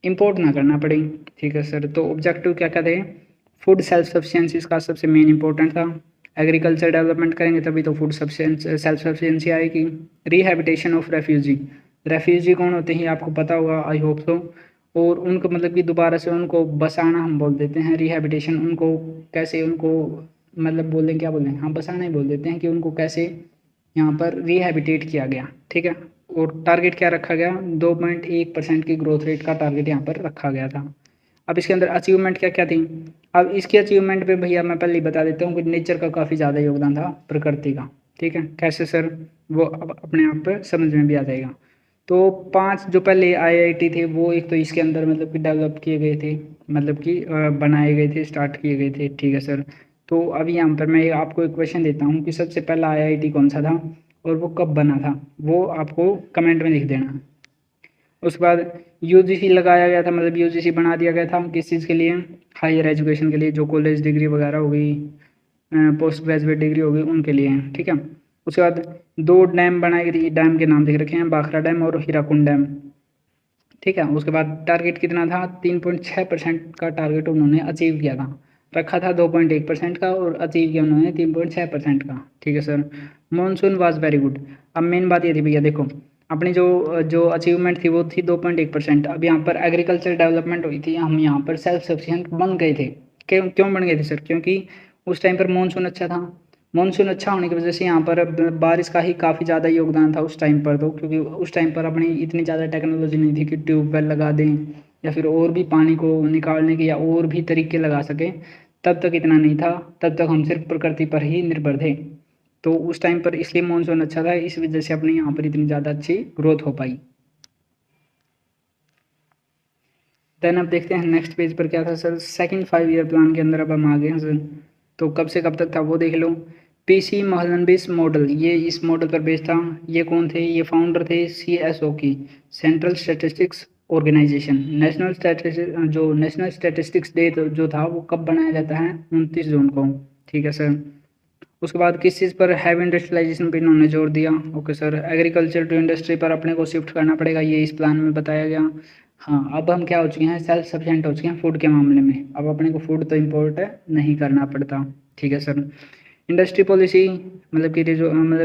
[SPEAKER 1] इंपोर्ट ना करना पड़े। ठीक है सर। तो ऑब्जेक्टिव क्या क्या थे, फूड सेल्फ सफिशिएंसी इसका सबसे मेन इंपॉर्टेंट था। एग्रीकल्चर डेवलपमेंट करेंगे तभी तो फूड सेल्फ सफिशिएंसी आएगी। रिहैबिटेशन ऑफ रेफ्यूजी, रेफ्यूजी कौन होते हैं आपको पता होगा, आई होप सो। और उनको मतलब कि दोबारा से उनको बसाना हम बोल देते हैं, रिहैबिटेशन। उनको कैसे, उनको मतलब बोलें क्या बोलें, हाँ बसाना ही बोल देते हैं, कि उनको कैसे यहाँ पर रिहैबिटेट किया गया। ठीक है। और टारगेट क्या रखा गया, 2.1% की ग्रोथ रेट का टारगेट यहाँ पर रखा गया था। अब इसके अंदर अचीवमेंट क्या क्या थी, अब इसके अचीवमेंट पे भैया मैं पहले ही बता देता हूँ कि नेचर का काफ़ी ज़्यादा योगदान था, प्रकृति का। ठीक है, कैसे सर, वो अब अपने आप पर समझ में भी आ जाएगा। तो 5 जो पहले आईआईटी थे वो एक तो इसके अंदर मतलब कि डेवलप किए गए थे, मतलब कि बनाए गए थे, स्टार्ट किए गए थे। ठीक है सर। तो अभी यहाँ पर मैं आपको एक क्वेश्चन देता हूँ कि सबसे पहला आईआईटी कौन सा था और वो कब बना था, वो आपको कमेंट में लिख देना। उसके बाद यूजीसी लगाया गया था, मतलब यूजीसी बना दिया गया था किस चीज़ के लिए, हायर एजुकेशन के लिए, जो कॉलेज डिग्री वगैरह हो गई, पोस्ट ग्रेजुएट डिग्री हो गई, उनके लिए। ठीक है। उसके बाद 2 डैम बनाए गए, डैम के नाम देख रखे हैं, भाखड़ा डैम और हीराकुंड डैम। ठीक है। उसके बाद टारगेट कितना था, 3.6% का टारगेट उन्होंने अचीव किया था, रखा था 2.1% का, और अचीव किया उन्होंने 3.6% का। ठीक है sir. Monsoon was very good. अब मेन बात ये थी भैया, देखो अपनी जो जो अचीवमेंट थी वो थी 2.1%। अब यहाँ पर एग्रीकल्चर डेवलपमेंट हुई थी, हम यहाँ पर सेल्फ सफिशिएंट बन गए थे। क्यों क्यों बन गए थे सर, क्योंकि उस टाइम पर मानसून अच्छा था। मानसून अच्छा होने की वजह से यहाँ पर बारिश का ही काफ़ी ज़्यादा योगदान था उस टाइम पर, तो क्योंकि उस टाइम पर अपनी इतनी ज़्यादा टेक्नोलॉजी नहीं थी कि ट्यूबवेल लगा दें या फिर और भी पानी को निकालने के या और भी तरीके लगा सकें, तब तक इतना नहीं था। तब तक हम सिर्फ प्रकृति पर ही निर्भर थे। तो उस टाइम पर इसलिए मानसून अच्छा था, इस वजह से अपने यहाँ पर इतनी ज़्यादा अच्छी ग्रोथ हो पाई। देन अब देखते हैं नेक्स्ट पेज पर क्या था सर, सेकंड 5 ईयर प्लान के अंदर अब हम आ गए हैं सर। तो कब से कब तक था वो देख लो। पीसी महलनबिस मॉडल, ये इस मॉडल पर बेस्ड था। ये कौन थे, ये फाउंडर थे सीएसओ की, central statistics organisation. National statistics day जो था वो कब बनाया जाता है, 29 जून को। ठीक है सर। उसके बाद किस चीज़ पर, हैवी इंडस्ट्रियलाइजेशन पर इन्होंने जोर दिया। Okay sir. Agriculture to industry पर अपने को शिफ्ट करना पड़ेगा, ये इस प्लान में बताया गया। हाँ, अब हम क्या हो चुके हैं, सेल्फ सफिशिएंट हो चुके हैं फूड के मामले में। अब अपने को फूड तो इम्पोर्ट नहीं करना पड़ता। ठीक है सर। इंडस्ट्री पॉलिसी, मतलब कि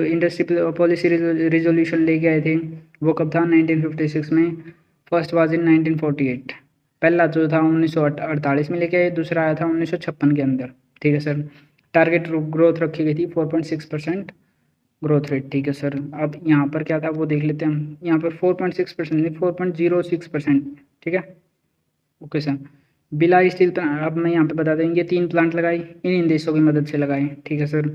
[SPEAKER 1] इंडस्ट्री पॉलिसी रिजोल्यूशन लेके आए थे, वो कब था, 1956 में। First was in 1948। पहला जो था 1948 में लेके आए, दूसरा आया था 1956 के अंदर। ठीक है सर। टारगेट ग्रोथ रखी गई थी 4.6% ग्रोथ रेट। ठीक है सर। अब यहाँ पर क्या था वो देख लेते हैं हम। यहाँ पर 4.6% नहीं, 4.06%। ठीक है, ओके सर। बिला स्टील प्लांट, अब मैं यहाँ पे बता दें, ये 3 प्लांट लगाए, इन देशों की मदद से लगाए। ठीक है सर।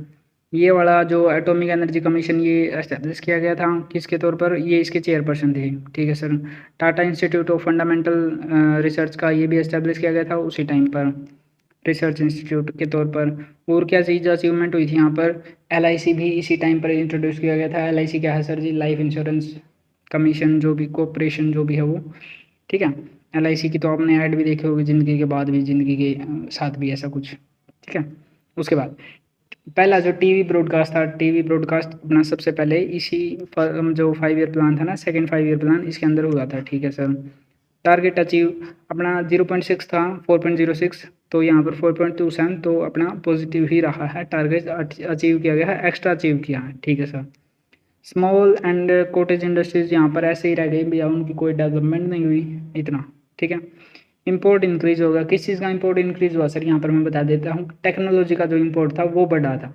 [SPEAKER 1] ये वाला जो एटॉमिक एनर्जी कमीशन ये एस्टेब्लिश किया गया था किसके तौर पर, ये इसके चेयरपर्सन थे। ठीक है sir. Tata institute of fundamental research का ये भी एस्टेब्लिश किया गया था उसी टाइम पर, रिसर्च इंस्टीट्यूट के तौर पर। और क्या चीज़ अचीवमेंट हुई थी यहाँ पर, LIC भी इसी टाइम पर इंट्रोड्यूस किया गया था। LIC क्या है सर जी, लाइफ इंश्योरेंस कमीशन जो भी कॉरपोरेशन जो भी है वो। ठीक है। LIC की तो आपने ऐड भी देखी होगी, ज़िंदगी के बाद भी, ज़िंदगी के साथ भी, ऐसा कुछ। ठीक है। उसके बाद पहला जो टीवी ब्रॉडकास्ट था, टीवी ब्रॉडकास्ट अपना सबसे पहले इसी जो 5 ईयर प्लान था ना, सेकंड 5 ईयर प्लान, इसके अंदर हुआ था। ठीक है सर। टारगेट अचीव अपना 0.6 था, 4.06, तो यहाँ पर 4.27, तो अपना पॉजिटिव ही रहा है। टारगेट अचीव किया गया है, एक्स्ट्रा अचीव किया है। ठीक है sir. Small and cottage industries यहाँ पर ऐसे ही रह गई भैया, उनकी कोई डेवलपमेंट नहीं हुई इतना। ठीक है। इंपोर्ट इंक्रीज होगा, किस चीज़ का इंपोर्ट इंक्रीज हुआ सर, यहाँ पर मैं बता देता हूँ। टेक्नोलॉजी का जो इंपोर्ट था वो बढ़ा था।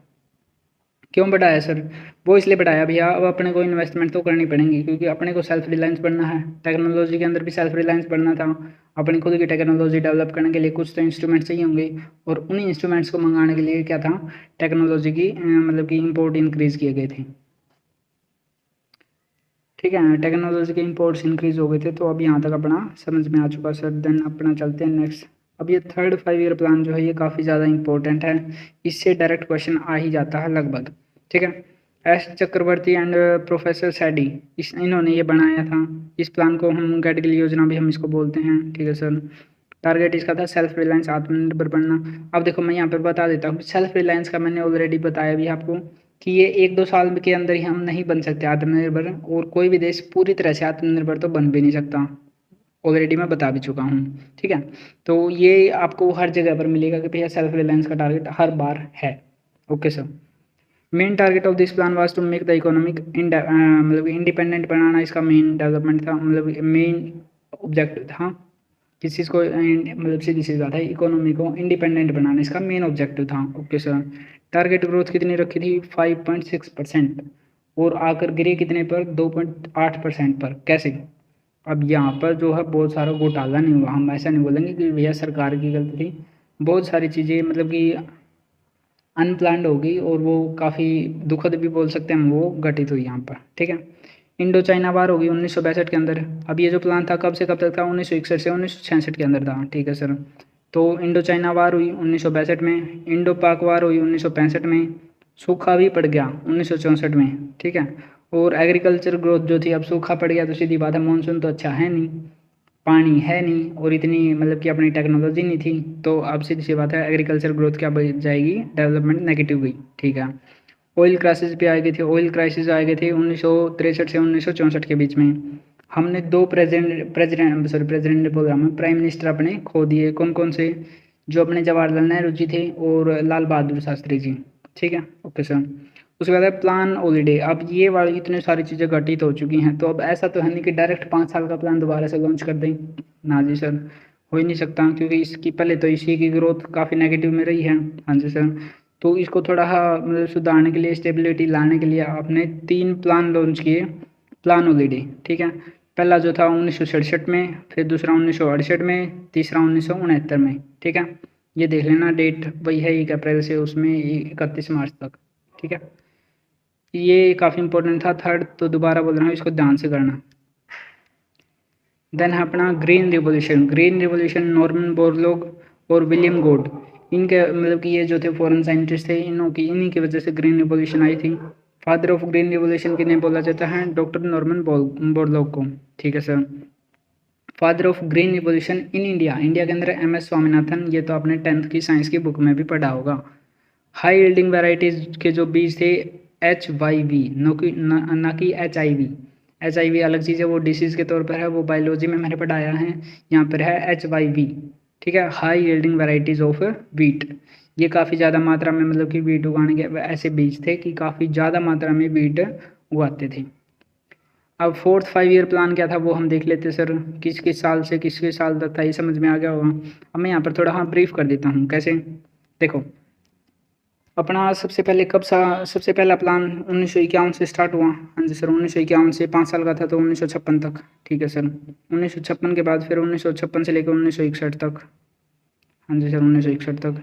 [SPEAKER 1] क्यों बढ़ाया सर, वो इसलिए बढ़ाया भैया, अब अपने को इन्वेस्टमेंट तो करनी पड़ेंगी, क्योंकि अपने को सेल्फ रिलायंस बढ़ना है। टेक्नोलॉजी के अंदर भी सेल्फ रिलायंस बढ़ना था। अपनी खुद की टेक्नोलॉजी डेवलप करने के लिए कुछ तो इंस्ट्रूमेंट चाहिए होंगे, और उन्हीं इंस्ट्रूमेंट्स को मंगाने के लिए क्या था, टेक्नोलॉजी की मतलब कि इंपोर्ट इंक्रीज किए गए थे। ठीक है। टेक्नोलॉजी के इंपोर्ट्स इंक्रीज हो गए थे। तो अब यहाँ तक अपना समझ में आ चुका सर। देन अपना चलते हैं नेक्स्ट। अब ये थर्ड 5 ईयर प्लान जो है ये काफ़ी ज़्यादा इंपॉर्टेंट है, इससे डायरेक्ट क्वेश्चन आ ही जाता है लगभग। ठीक है। एस चक्रवर्ती एंड प्रोफेसर सैडी, इन्होंने ये बनाया था। इस प्लान को हम गैडगिल योजना भी हम इसको बोलते हैं। ठीक है सर। टारगेट इसका था सेल्फ रिलायंस, आत्मनिर्भर बनना। अब देखो मैं यहाँ पर बता देता हूँ, सेल्फ रिलायंस का मैंने ऑलरेडी बताया भी आपको कि ये 1-2 साल के अंदर ही हम नहीं बन सकते आत्मनिर्भर, और कोई भी देश पूरी तरह से आत्मनिर्भर तो बन भी नहीं सकता, ऑलरेडी मैं बता भी चुका हूँ। ठीक है। तो ये आपको हर जगह पर मिलेगा कि भैया सेल्फ रिलायंस का टारगेट हर बार है। Okay sir. Main target of this plan was to make the economic मतलब इंडिपेंडेंट बनाना, इसका मेन डेवलपमेंट था, मतलब मेन ऑब्जेक्टिव था। किस चीज़ को मतलब सीधी सी बात है, इकोनॉमी को इंडिपेंडेंट बनाना इसका मेन ऑब्जेक्टिव था। Okay sir. टारगेट ग्रोथ कितनी रखी थी, 5.6%, और आकर गिरे कितने पर, 2.8% पर। कैसे, अब यहाँ पर जो है बहुत सारा घोटाला नहीं हुआ, हम ऐसा नहीं बोलेंगे कि भैया सरकार की गलती थी। बहुत सारी चीज़ें मतलब कि अनप्लान्ड होगी, और वो काफ़ी दुखद भी बोल सकते हैं हम, वो घटित हुई यहाँ पर। ठीक है। इंडो चाइना वार होगी 1962 के अंदर। अब ये जो प्लान था कब से कब तक था, 1961 से 1966 के अंदर था। ठीक है सर। तो इंडो चाइना वार हुई 1962 में, इंडो पाक वार हुई 1965 में, सूखा भी पड़ गया 1964 में। ठीक है। और एग्रीकल्चर ग्रोथ जो थी, अब सूखा पड़ गया तो सीधी बात है, मानसून तो अच्छा है नहीं, पानी है नहीं, और इतनी मतलब कि अपनी टेक्नोलॉजी नहीं थी, तो अब सीधी सी बात है एग्रीकल्चर ग्रोथ क्या बढ़ जाएगी, डेवलपमेंट नेगेटिव गई। ठीक है। ऑयल क्राइसिस भी आ गई थी, ऑयल क्राइसिस आ गए थे 1963 से 1964 के बीच में। हमने 2 प्रेसिडेंट बोल रहा हूँ, प्राइम मिनिस्टर अपने खो दिए। कौन कौन से, जो अपने जवाहरलाल नेहरू जी थे और लाल बहादुर शास्त्री जी। ठीक है। Okay sir. उसके बाद है प्लान हॉलीडे। अब ये वाली इतनी सारी चीज़ें घटित हो चुकी हैं, तो अब ऐसा तो है नहीं कि डायरेक्ट 5 साल का प्लान दोबारा से लॉन्च कर दें, ना जी सर, हो ही नहीं सकता, क्योंकि इसकी पहले तो इसी की ग्रोथ काफ़ी नेगेटिव में रही है। हाँ जी सर। तो इसको थोड़ा मतलब सुधारने के लिए, स्टेबिलिटी लाने के लिए आपने 3 प्लान लॉन्च किए, प्लान हॉलीडे। ठीक है। पहला जो था 1967 में, फिर दूसरा 1968 में, तीसरा 1969 में। ठीक है। ये देख लेना, डेट वही है 1 अप्रैल से उसमें 31 मार्च तक। ठीक है। ये काफ़ी इंपॉर्टेंट था। थर्ड तो दोबारा बोल रहा हूँ, इसको ध्यान से करना। देन है अपना green revolution. Green revolution Norman Borlaug और विलियम गोड, इनके मतलब कि ये जो थे फॉरेन साइंटिस्ट थे, इन्हीं की वजह से ग्रीन रिवोल्यूशन आई थी। फादर ऑफ ग्रीन रिवोल्यूशन किन्हें बोला जाता है, डॉक्टर नॉर्मन बोरलॉग को। ठीक है sir. Father of green revolution in India, India के अंदर MS स्वामीनाथन, ये तो आपने 10th की साइंस की बुक में भी पढ़ा होगा। हाई यील्डिंग वैरायटीज के जो बीज थे, HYV, ना कि HIV। HIV अलग चीज़ है, वो डिसीज़ के तौर पर है, वो बायोलॉजी में मैंने पढ़ाया है। यहाँ पर है HYV। ठीक है। High yielding varieties of wheat, ये काफ़ी ज़्यादा मात्रा में मतलब कि वीट उगाने के ऐसे बीज थे कि काफ़ी ज़्यादा मात्रा में वीट उगाते थे। अब 4th 5 ईयर प्लान क्या था वो हम देख लेते सर, किस किस साल से किस किस साल तक था, ये समझ में आ गया होगा। अब मैं यहाँ पर थोड़ा ब्रीफ कर देता हूँ कैसे। देखो अपना सबसे पहला प्लान 1951 से स्टार्ट हुआ। हाँ जी सर, 1951 से 5 साल का था तो 1956 तक। ठीक है सर, 1956 के बाद फिर 1956 से लेकर 1961 तक। हाँ जी सर, 1961 तक।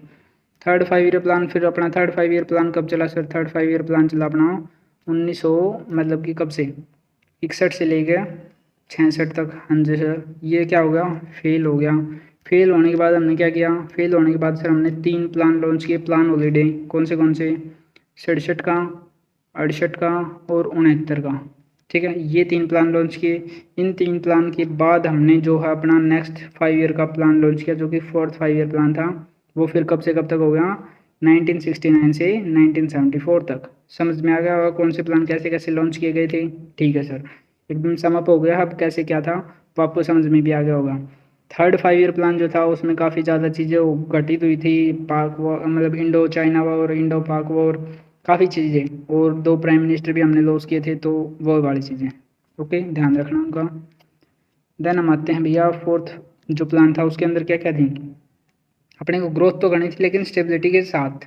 [SPEAKER 1] थर्ड 5 ईयर प्लान, फिर अपना थर्ड 5 ईयर प्लान कब चला सर? थर्ड 5 ईयर प्लान चला अपना 1900 मतलब कि कब से 61 से लेकर 66 तक। हाँ जी सर, ये क्या हो गया? फेल हो गया। फेल होने के बाद हमने क्या किया? फेल होने के बाद सर हमने 3 प्लान लॉन्च किए, प्लान हॉलीडे। कौन से? 67 का, 68 का और 69 का। ठीक है, ये 3 प्लान लॉन्च किए। इन 3 प्लान के बाद हमने जो है अपना नेक्स्ट 5 ईयर का प्लान लॉन्च किया, जो कि 4th 5 ईयर प्लान था। वो फिर कब से कब तक हो गया? 1969 से 1974 तक। समझ में आ गया होगा कौन से प्लान कैसे कैसे लॉन्च किए गए थे। ठीक है सर, एकदम समअप हो गया। अब कैसे क्या था वो आपको समझ में भी आ गया होगा। थर्ड 5 ईयर प्लान जो था उसमें काफ़ी ज़्यादा चीज़ें घटित हुई थी। पाक वॉर मतलब इंडो चाइना वॉर, इंडो पाक वॉर, काफ़ी चीज़ें, और 2 प्राइम मिनिस्टर भी हमने लॉस किए थे, तो वो वाली चीज़ें ओके ध्यान रखना उनका। देन हम आते हैं भैया 4th जो प्लान था उसके अंदर क्या क्या थी। अपने को ग्रोथ तो करनी थी लेकिन स्टेबिलिटी के साथ।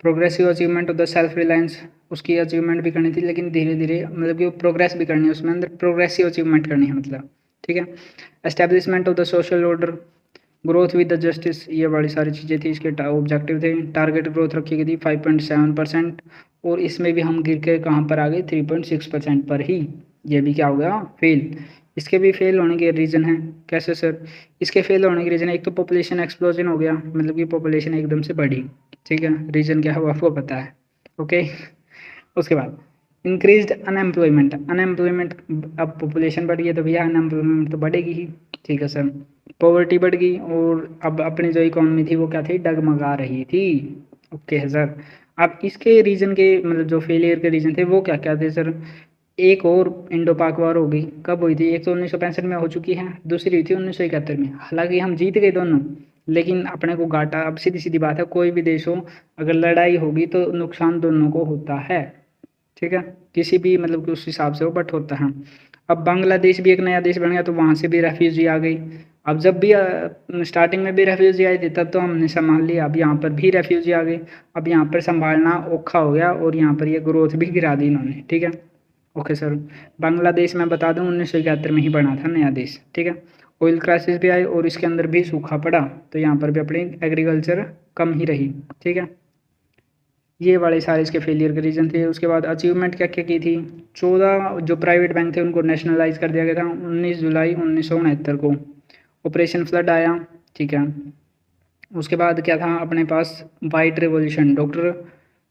[SPEAKER 1] Progressive achievement of the self reliance, उसकी अचीवमेंट भी करनी थी लेकिन धीरे धीरे मतलब कि वो प्रोग्रेस भी करनी है, उसमें अंदर प्रोग्रेसिव अचीवमेंट करनी है मतलब। ठीक है, establishment of the social order, growth with the justice, ये बड़ी सारी चीज़ें थी। इसके ऑब्जेक्टिव थे। टारगेट ग्रोथ रखी गई थी 5.7%, और इसमें भी हम गिर के कहाँ पर आ गए? 3.6% पर ही। ये भी क्या हो गया? फेल। इसके भी फेल होने के रीज़न है। कैसे सर? इसके फेल होने के रीज़न है, एक तो पॉपुलेशन एक्सप्लोजन हो गया, मतलब कि पॉपुलेशन एकदम से बढ़ी। ठीक है, रीज़न क्या है वो आपको पता है। ओके, उसके बाद इंक्रीज्ड अनएम्प्लॉयमेंट। अनएम्प्लॉयमेंट, अब पॉपुलेशन बढ़ गई है तो भैया अनएम्प्लॉयमेंट तो बढ़ेगी ही। ठीक है सर, पॉवर्टी बढ़ गई, और अब अपनी जो इकोनॉमी थी वो क्या थी? डगमगा रही थी। ओके है सर। अब इसके रीजन के मतलब जो फेलियर के रीजन थे वो क्या क्या थे सर? एक और इंडो पाक वॉर हो गई। कब हुई थी? एक तो 1965 में हो चुकी है, दूसरी हुई थी 1971 में। हालांकि हम जीत गए दोनों, लेकिन अपने को घाटा, अब सीधी सीधी बात है, कोई भी देश हो अगर लड़ाई होगी तो नुकसान दोनों को होता है। ठीक है, किसी भी मतलब कि उस हिसाब से वो बट होता है। अब बांग्लादेश भी एक नया देश बन गया तो वहाँ से भी रेफ्यूजी आ गई। अब जब भी स्टार्टिंग में भी रेफ्यूजी आई थी तब तो हमने संभाल लिया, अब यहाँ पर भी रेफ्यूजी आ गई। अब यहाँ पर संभालना औखा हो गया, और यहाँ पर ये ग्रोथ भी गिरा दी इन्होंने। ठीक है, ओके सर। बांग्लादेश में बता दूं 1971 में ही बना था नया देश। ठीक है, ऑयल क्राइसिस भी आई और इसके अंदर भी सूखा पड़ा, तो यहाँ पर भी अपनी एग्रीकल्चर कम ही रही। ठीक है, ये वाले सारे इसके फेलियर के रीजन थे। उसके बाद अचीवमेंट क्या क्या की थी? 14 जो प्राइवेट बैंक थे उनको नेशनलाइज कर दिया गया था 19 जुलाई 1969 को। ऑपरेशन फ्लड आया। ठीक है, उसके बाद क्या था अपने पास? वाइट रेवोल्यूशन, डॉक्टर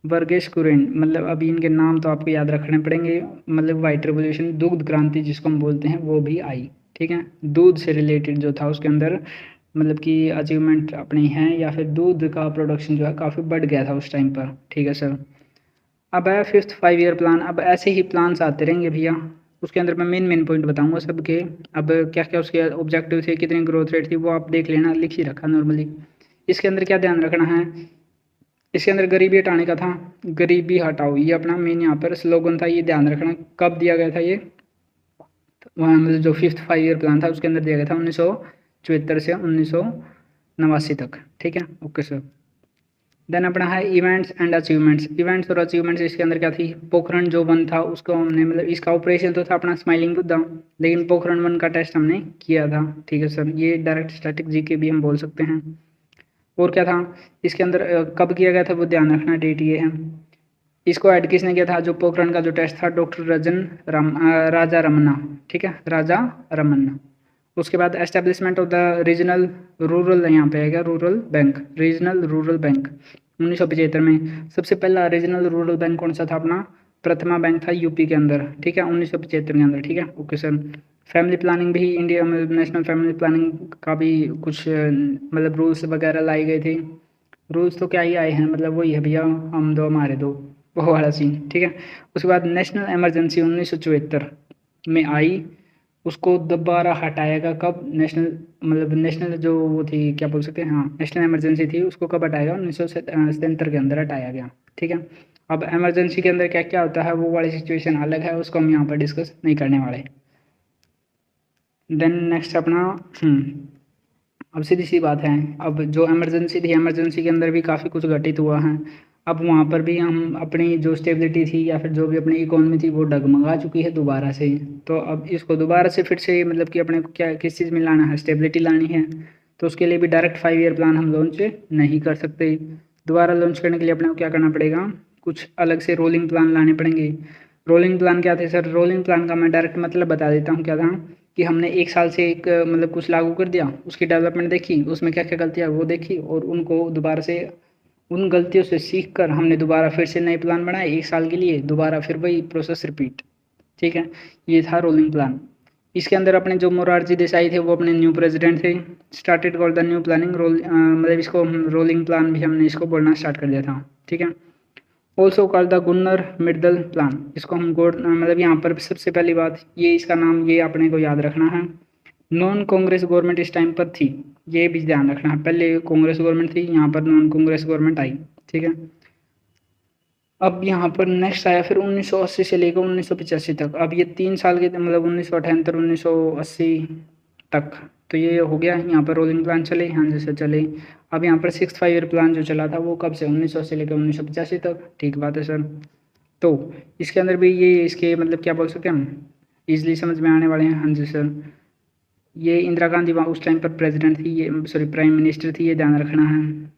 [SPEAKER 1] वर्गेश कुरियन, मतलब अभी इनके नाम तो आपको याद रखने पड़ेंगे। मतलब वाइट रेवोल्यूशन, दुग्ध क्रांति जिसको हम बोलते हैं, वो भी आई। ठीक है, दूध से रिलेटेड जो था उसके अंदर मतलब कि अचीवमेंट अपनी है, या फिर दूध का प्रोडक्शन जो है काफ़ी बढ़ गया था उस टाइम पर। ठीक है सर। अब है 5th 5 ईयर प्लान। अब ऐसे ही प्लान्स आते रहेंगे भैया, उसके अंदर मैं मेन पॉइंट बताऊंगा सबके। अब क्या क्या उसके ऑब्जेक्टिव थे, कितनी ग्रोथ रेट थी, वो आप देख लेना, लिख ही रखा नॉर्मली। इसके अंदर क्या ध्यान रखना है? इसके अंदर गरीबी हटाने का था, गरीबी हटाओ, ये अपना मेन यहाँ पर स्लोगन था। ये ध्यान रखना कब दिया गया था ये? वहाँ मतलब जो 5th 5 ईयर प्लान था उसके अंदर दिया गया था 1974 से 1989 तक। ठीक है, ओके सर। देन अपना है इवेंट्स एंड अचीवमेंट्स। इवेंट्स और अचीवमेंट्स इसके अंदर क्या थी? पोखरण जो 1 था उसको हमने मतलब इसका ऑपरेशन तो था अपना स्माइलिंग बुद्धा, लेकिन पोखरण 1 का टेस्ट हमने किया था। ठीक है सर, ये डायरेक्ट स्टैटिक जीके भी हम बोल सकते हैं। और क्या था इसके अंदर? कब किया गया था वो ध्यान रखना, डेट ये है। इसको ऐड किसने किया था? जो पोखरण का जो टेस्ट था, डॉक्टर राजा रमन्ना। ठीक है, राजा रमन्ना। उसके बाद establishment of the regional rural, यहाँ पे आएगा rural bank, regional rural bank 1975 में। सबसे पहला रीजनल रूरल बैंक कौन सा था अपना? प्रथमा बैंक था यूपी के अंदर। ठीक है, 1975 के अंदर। ठीक है, ओके सर। फैमिली प्लानिंग भी इंडिया में, नेशनल फैमिली प्लानिंग का भी कुछ मतलब रूल्स वगैरह लाए गए थे। रूल्स तो क्या ही आए हैं, मतलब वही है भैया, हम दो हमारे दो, वो वाला सीन। ठीक है, उसके बाद नेशनल इमरजेंसी 1974 में आई, उसको दोबारा हटाया गया। कब? नेशनल मतलब नेशनल जो वो थी, क्या बोल सकते हैं, हाँ नेशनल इमरजेंसी थी, उसको कब हटाया गया? 1977 के अंदर हटाया गया। ठीक है, अब इमरजेंसी के अंदर क्या क्या होता है वो वाली सिचुएशन अलग है, उसको हम यहाँ पर डिस्कस नहीं करने वाले। देन नेक्स्ट अपना अब सीधी सी बात है, अब जो इमरजेंसी थी, इमरजेंसी के अंदर भी काफ़ी कुछ घटित हुआ है। अब वहाँ पर भी हम अपनी जो स्टेबिलिटी थी या फिर जो भी अपनी इकोनॉमी थी वो डगमगा चुकी है दोबारा से। तो अब इसको दोबारा से फिर से मतलब कि अपने को क्या किस चीज़ में लाना है, स्टेबिलिटी लानी है। तो उसके लिए भी डायरेक्ट 5 ईयर प्लान हम लॉन्च नहीं कर सकते। दोबारा लॉन्च करने के लिए अपने को क्या करना पड़ेगा, कुछ अलग से रोलिंग प्लान लाने पड़ेंगे। रोलिंग प्लान क्या थे सर? रोलिंग प्लान का मैं डायरेक्ट मतलब बता देता हूँ क्या था कि हमने एक साल से एक मतलब कुछ लागू कर दिया, उसकी डेवलपमेंट देखी, उसमें क्या क्या गलतियाँ वो देखी, और उनको दोबारा से उन गलतियों से सीख कर हमने दोबारा फिर से नए प्लान बनाए एक साल के लिए, दोबारा फिर वही प्रोसेस रिपीट। ठीक है, ये था रोलिंग प्लान। इसके अंदर अपने जो मोरारजी देसाई थे वो अपने न्यू प्रेसिडेंट थे। Started call the new planning मतलब इसको रोलिंग प्लान भी हमने इसको बोलना स्टार्ट कर दिया था। ठीक है, also called the Gunnar Myrdal plan, इसको हम मतलब यहाँ पर सबसे पहली बात ये इसका नाम ये अपने को याद रखना है। नॉन कांग्रेस गवर्नमेंट इस टाइम पर थी, ये भी ध्यान रखना है। पहले कांग्रेस गवर्नमेंट थी, यहाँ पर नॉन कांग्रेस गवर्नमेंट आई। ठीक है, अब यहाँ पर नेक्स्ट आया फिर 1980 से लेकर 1985 तक। अब ये 3 साल के मतलब 1978 1980 तक, तो ये हो गया। यहाँ पर रोलिंग प्लान चले, यहाँ जैसे चले। अब यहाँ पर 6 5 ईयर प्लान जो चला था वो कब से, 1980 से लेकर 1985 तक। ठीक बात है सर। तो इसके अंदर भी ये इसके मतलब क्या बोल सकते हैं हम, ईजिली समझ में आने वाले हैं। हाँ जी सर, ये इंदिरा गांधी वहाँ उस टाइम पर प्रेसिडेंट थी, ये सॉरी प्राइम मिनिस्टर थी, ये ध्यान रखना है।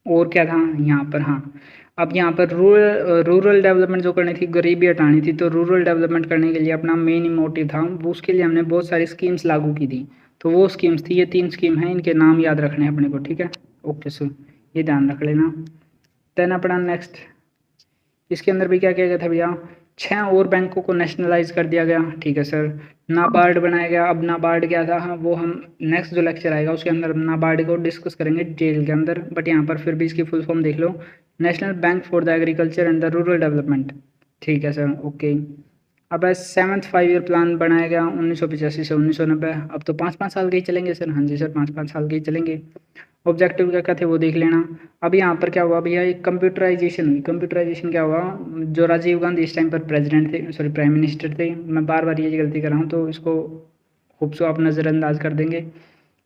[SPEAKER 1] और क्या था यहाँ पर, हाँ अब यहाँ पर रूरल डेवलपमेंट जो करनी थी, गरीबी हटानी थी, तो रूरल डेवलपमेंट करने के लिए अपना मेन मोटिव था वो, उसके लिए हमने बहुत सारी स्कीम्स लागू की थी। तो वो स्कीम्स थी, ये 3 स्कीम हैं, इनके नाम याद रखने हैं अपने को। ठीक है, ओके सर, ये ध्यान रख लेना। देन अपना नेक्स्ट इसके अंदर भी क्या किया गया था भैया, 6 और बैंकों को नेशनलाइज कर दिया गया। ठीक है सर, नाबार्ड बनाया गया। अब नाबार्ड क्या था, हाँ वो हम नेक्स्ट जो लेक्चर आएगा उसके अंदर नाबार्ड को डिस्कस करेंगे डिटेल के अंदर, बट यहाँ पर फिर भी इसकी फुल फॉर्म देख लो, national bank for the agriculture and the rural development. ठीक है सर, ओके। अब 7th 5 ईयर प्लान बनाया गया 1985 से 1990। अब तो 5-5 साल के ही चलेंगे सर। हाँ जी सर, 5-5 साल के ही चलेंगे। ऑब्जेक्टिव क्या क्या थे वो देख लेना। अब यहाँ पर क्या हुआ भैया, एक कंप्यूटराइजेशन हुई। कंप्यूटराइजेशन क्या हुआ, जो राजीव गांधी इस टाइम पर प्रेसिडेंट थे, सॉरी प्राइम मिनिस्टर थे, मैं बार बार ये गलती कर रहा हूँ तो इसको होप सो आप नज़रअंदाज कर देंगे।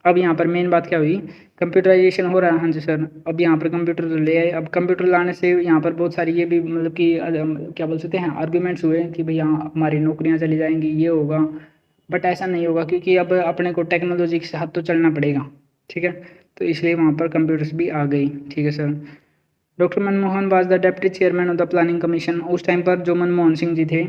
[SPEAKER 1] अब यहाँ पर मेन बात क्या हुई, कंप्यूटराइजेशन हो रहा है। हाँ जी सर, अब यहाँ पर कंप्यूटर ले आए। अब कंप्यूटर लाने से यहाँ पर बहुत सारी ये भी मतलब कि क्या बोल सकते हैं आर्ग्यूमेंट्स हुए कि भैया हमारी नौकरियाँ चली जाएंगी, ये होगा। बट ऐसा नहीं होगा, क्योंकि अब अपने को टेक्नोलॉजी के साथ तो चलना पड़ेगा। ठीक है, तो इसलिए वहाँ पर कंप्यूटर्स भी आ गई। ठीक है sir. Doctor Manmohan was the deputy chairman of the planning commission. उस टाइम पर जो मनमोहन सिंह जी थे,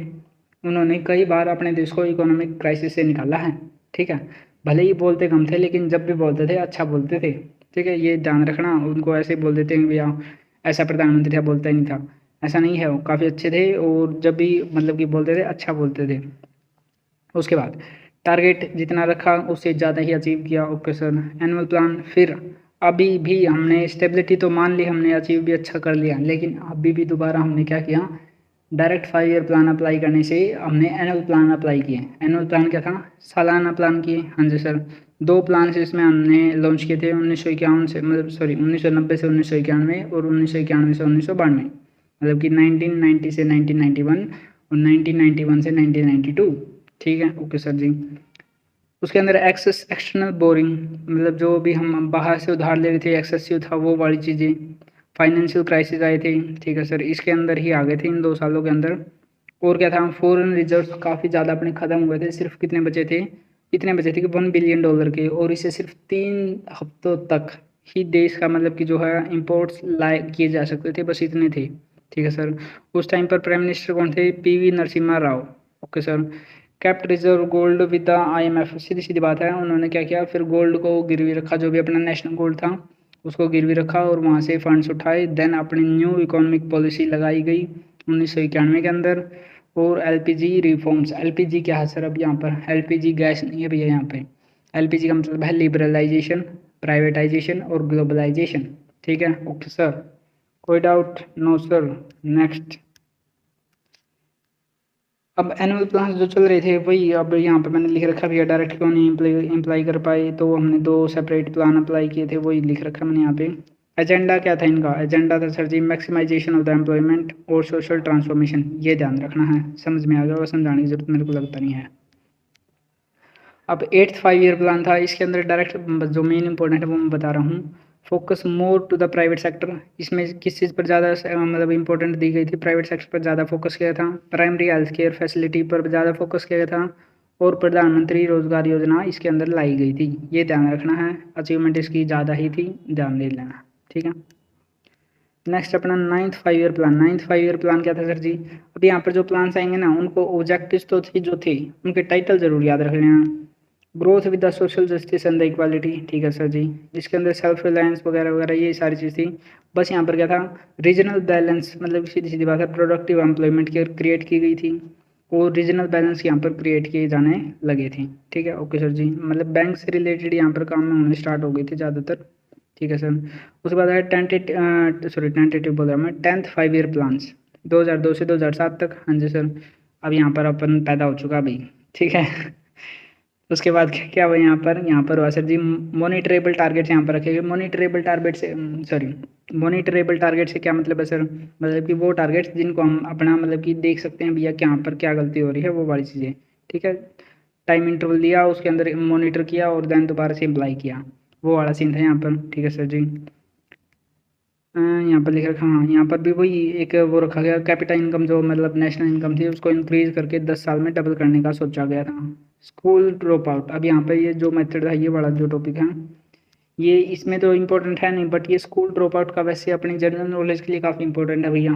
[SPEAKER 1] उन्होंने कई बार अपने देश को इकोनॉमिक क्राइसिस से निकाला है। ठीक है, भले ही बोलते कम थे लेकिन जब भी बोलते थे अच्छा बोलते थे। ठीक है, ये ध्यान रखना, उनको ऐसे बोल देते हैं भैया ऐसा प्रधानमंत्री था, बोलता ही नहीं था, ऐसा नहीं है। वो काफ़ी अच्छे थे और जब भी मतलब कि बोलते थे अच्छा बोलते थे। उसके बाद टारगेट जितना रखा उससे ज़्यादा ही अचीव किया। Okay sir. एनुअल प्लान, फिर अभी भी हमने स्टेबिलिटी तो मान ली, हमने अचीव भी अच्छा कर लिया, लेकिन अभी भी दोबारा हमने क्या किया, डायरेक्ट 5 ईयर प्लान अप्लाई करने से हमने एनुअल प्लान अप्लाई किए। एनुअल प्लान क्या था, सालाना प्लान किए। हाँ जी सर, 2 प्लान इसमें हमने लॉन्च किए थे 1951 से, मतलब सॉरी 1990 से 1991 और 1991 से 1992, मतलब कि 1990 से 1991 और 1991 से 1992। ठीक है, ओके सर जी। उसके अंदर एक्सेस एक्सटर्नल बोरिंग, मतलब जो भी हम बाहर से उधार ले रहे थे एक्सेसिव था वो वाली चीज़ें। फाइनेंशियल क्राइसिस आए थे। ठीक है सर, इसके अंदर ही आ गए थे इन 2 सालों के अंदर। और क्या था, फॉरेन रिजर्व्स काफ़ी ज़्यादा अपने ख़त्म हुए थे। सिर्फ कितने बचे थे, इतने बचे थे कि $1 बिलियन के, और इसे सिर्फ 3 हफ्तों तक ही देश का मतलब कि जो है इम्पोर्ट्स लाए किए जा सकते थे, बस इतने थे। ठीक है सर। उस टाइम पर प्राइम मिनिस्टर कौन थे, PV Narasimha Rao. Okay sir. Kept reserve gold with the IMF, सीधी सीधी बात है, उन्होंने क्या किया, फिर गोल्ड को गिरवी रखा, जो भी अपना नेशनल गोल्ड था उसको गिरवी रखा और वहाँ से फंड्स उठाए। देन अपनी न्यू इकोनॉमिक पॉलिसी लगाई गई 1991 के अंदर। और LPG रिफॉर्म्स, LPG क्या है सर, अब यहाँ पर LPG गैस नहीं है भैया, यहाँ पे LPG का मतलब है लिबरलाइजेशन, प्राइवेटाइजेशन और ग्लोबलाइजेशन। ठीक है, ओके सर, कोई डाउट? No sir. नेक्स्ट, अब एनुअल प्लान जो चल रहे थे वही अब यहाँ पे मैंने लिख रखा भैया, डायरेक्ट क्यों नहीं अप्लाई कर पाए, तो हमने 2 सेपरेट प्लान अप्लाई किए थे, वही लिख रखा मैंने यहाँ पे। एजेंडा क्या था इनका? एजेंडा था sir ji maximisation of the employment और सोशल ट्रांसफॉर्मेशन। ये ध्यान रखना है, समझ में आ गया? और समझाने की जरूरत मेरे को लगता नहीं है। अब 8th 5 ईयर प्लान था, इसके अंदर डायरेक्ट जो मेन इंपॉर्टेंट है वो मैं बता रहा हूँ। Focus more to the private sector. इसमें किस चीज़ पर ज़्यादा मतलब इंपॉर्टेंट दी गई थी? प्राइवेट सेक्टर पर ज़्यादा फोकस किया था, प्राइमरी हेल्थ केयर फैसिलिटी पर ज़्यादा फोकस किया था, और प्रधानमंत्री रोजगार योजना इसके अंदर लाई गई थी। ये ध्यान रखना है, अचीवमेंट इसकी ज़्यादा ही थी, ध्यान दे लेना, ठीक है। नेक्स्ट अपना 9th 5 year plan. 9th 5 year plan क्या था सर जी? अब यहाँ पर जो प्लान्स आएंगे ना, उनको ऑब्जेक्टिव्स तो थी जो थे, उनके टाइटल जरूर याद रख लेना। Growth with the social justice and the equality, ठीक है सर जी। इसके अंदर सेल्फ रिलायंस वगैरह वगैरह ये सारी चीज़ थी। बस यहाँ पर क्या था? रीजनल बैलेंस, मतलब सीधी सीधी बात है, प्रोडक्टिव एम्प्लॉयमेंट की क्रिएट की गई थी, और रीजनल बैलेंस यहाँ पर क्रिएट किए जाने लगे थे, ठीक है। ओके सर जी, मतलब बैंक से रिलेटेड यहाँ पर काम में होने स्टार्ट हो गई थी ज़्यादातर, ठीक है सर। उसके बाद है टेंटेटिव बोल रहा मैं, 10th 5 ईयर प्लान्स 2002 से 2007 तक। हाँ जी सर, अब यहाँ पर अपन पैदा हो चुका भाई, ठीक है। उसके बाद क्या हुआ यहाँ पर हुआ सर जी मॉनिटरेबल टारगेट्स यहाँ पर रखे गए। मॉनिटरेबल टारगेट से मॉनिटरेबल टारगेट से क्या मतलब है सर? मतलब कि वो टारगेट्स जिनको हम अपना मतलब कि देख सकते हैं भैया यहाँ पर क्या गलती हो रही है, वो वाली चीज़ें, ठीक है। टाइम इंटरवल दिया, उसके अंदर मॉनिटर किया और देन दोबारा से अप्लाई किया, वो वाला सीन था यहाँ पर, ठीक है सर जी। यहाँ पर लिखा, हाँ यहाँ पर भी वही एक वो रखा गया, कैपिटा इनकम जो मतलब नेशनल इनकम थी उसको इंक्रीज करके 10 साल में डबल करने का सोचा गया था। स्कूल ड्रॉप आउट, अब यहाँ पे ये जो मेथड था, ये वाला जो टॉपिक है, ये इसमें तो इम्पोर्टेंट है नहीं, बट ये स्कूल ड्रॉप आउट का वैसे अपनी जनरल नॉलेज के लिए काफ़ी इंपॉर्टेंट है भैया,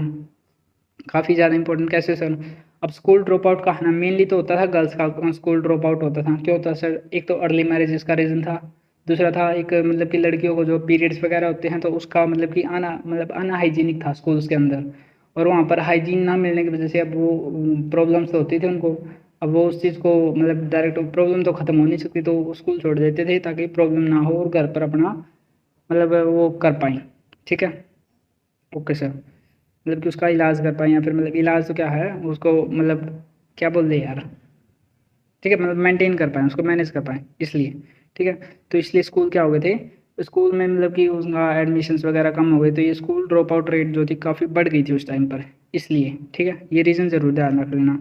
[SPEAKER 1] काफ़ी ज़्यादा इंपॉर्टेंट। कैसे सर? अब स्कूल ड्रॉप आउट का है ना, मेनली तो होता था गर्ल्स का स्कूल ड्रॉप आउट होता था। क्यों होता सर? एक तो अर्ली मैरिज का रीज़न था, दूसरा था एक मतलब कि लड़कियों को जो पीरियड्स वगैरह होते हैं तो उसका मतलब कि अनहाइजीनिक था स्कूल्स के अंदर, और वहाँ पर हाइजीन ना मिलने की वजह से अब वो प्रॉब्लम्स तो होती थी उनको। अब वो उस चीज़ को मतलब डायरेक्ट प्रॉब्लम तो ख़त्म हो नहीं सकती, तो वो स्कूल छोड़ देते थे ताकि प्रॉब्लम ना हो और घर पर अपना मतलब वो कर पाएँ, ठीक है। ओके सर, मतलब कि उसका इलाज कर पाएँ, या फिर मतलब इलाज तो क्या है उसको मतलब क्या बोल दे यार, ठीक है, मतलब मेंटेन कर पाएँ, उसको मैनेज कर पाएँ, इसलिए, ठीक है। तो इसलिए स्कूल क्या हो गए थे, स्कूल में मतलब कि उसका एडमिशन्स वगैरह कम हो गए, तो ये स्कूल ड्रॉप आउट रेट जो थी काफ़ी बढ़ गई थी उस टाइम पर, इसलिए, ठीक है। ये रीज़न ज़रूर ध्यान रख लेना।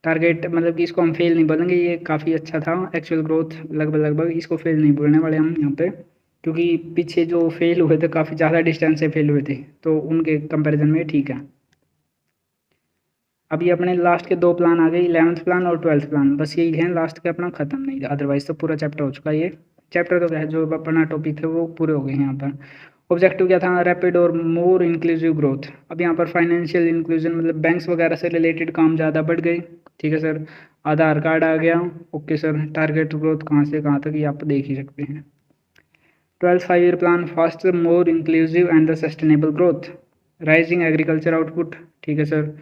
[SPEAKER 1] टारगेट मतलब कि इसको हम फेल नहीं बोलेंगे, ये काफ़ी अच्छा था। एक्चुअल ग्रोथ लगभग इसको फेल नहीं बोलने वाले हम यहाँ पे, क्योंकि पीछे जो फेल हुए थे काफ़ी ज़्यादा डिस्टेंस से फेल हुए थे, तो उनके कंपैरिजन में ठीक है। अभी अपने लास्ट के 2 प्लान आ गए, 11th प्लान और 12th प्लान, बस यही है लास्ट के अपना, ख़त्म नहीं, अदरवाइज तो पूरा चैप्टर हो चुका है। ये चैप्टर तो क्या है, जो अपना टॉपिक थे वो पूरे हो गए हैं यहाँ पर। ऑब्जेक्टिव क्या था? रैपिड और मोर इंक्लूसिव ग्रोथ। अब यहाँ पर फाइनेंशियल इंक्लूजन मतलब बैंक्स वगैरह से रिलेटेड काम ज़्यादा बढ़ गए, ठीक है सर। आधार कार्ड आ गया, ओके सर। टारगेट ग्रोथ कहाँ से कहाँ तक ये आप देख ही सकते हैं। 12th 5 year plan, faster more inclusive and the sustainable growth, rising agriculture output, ठीक है सर।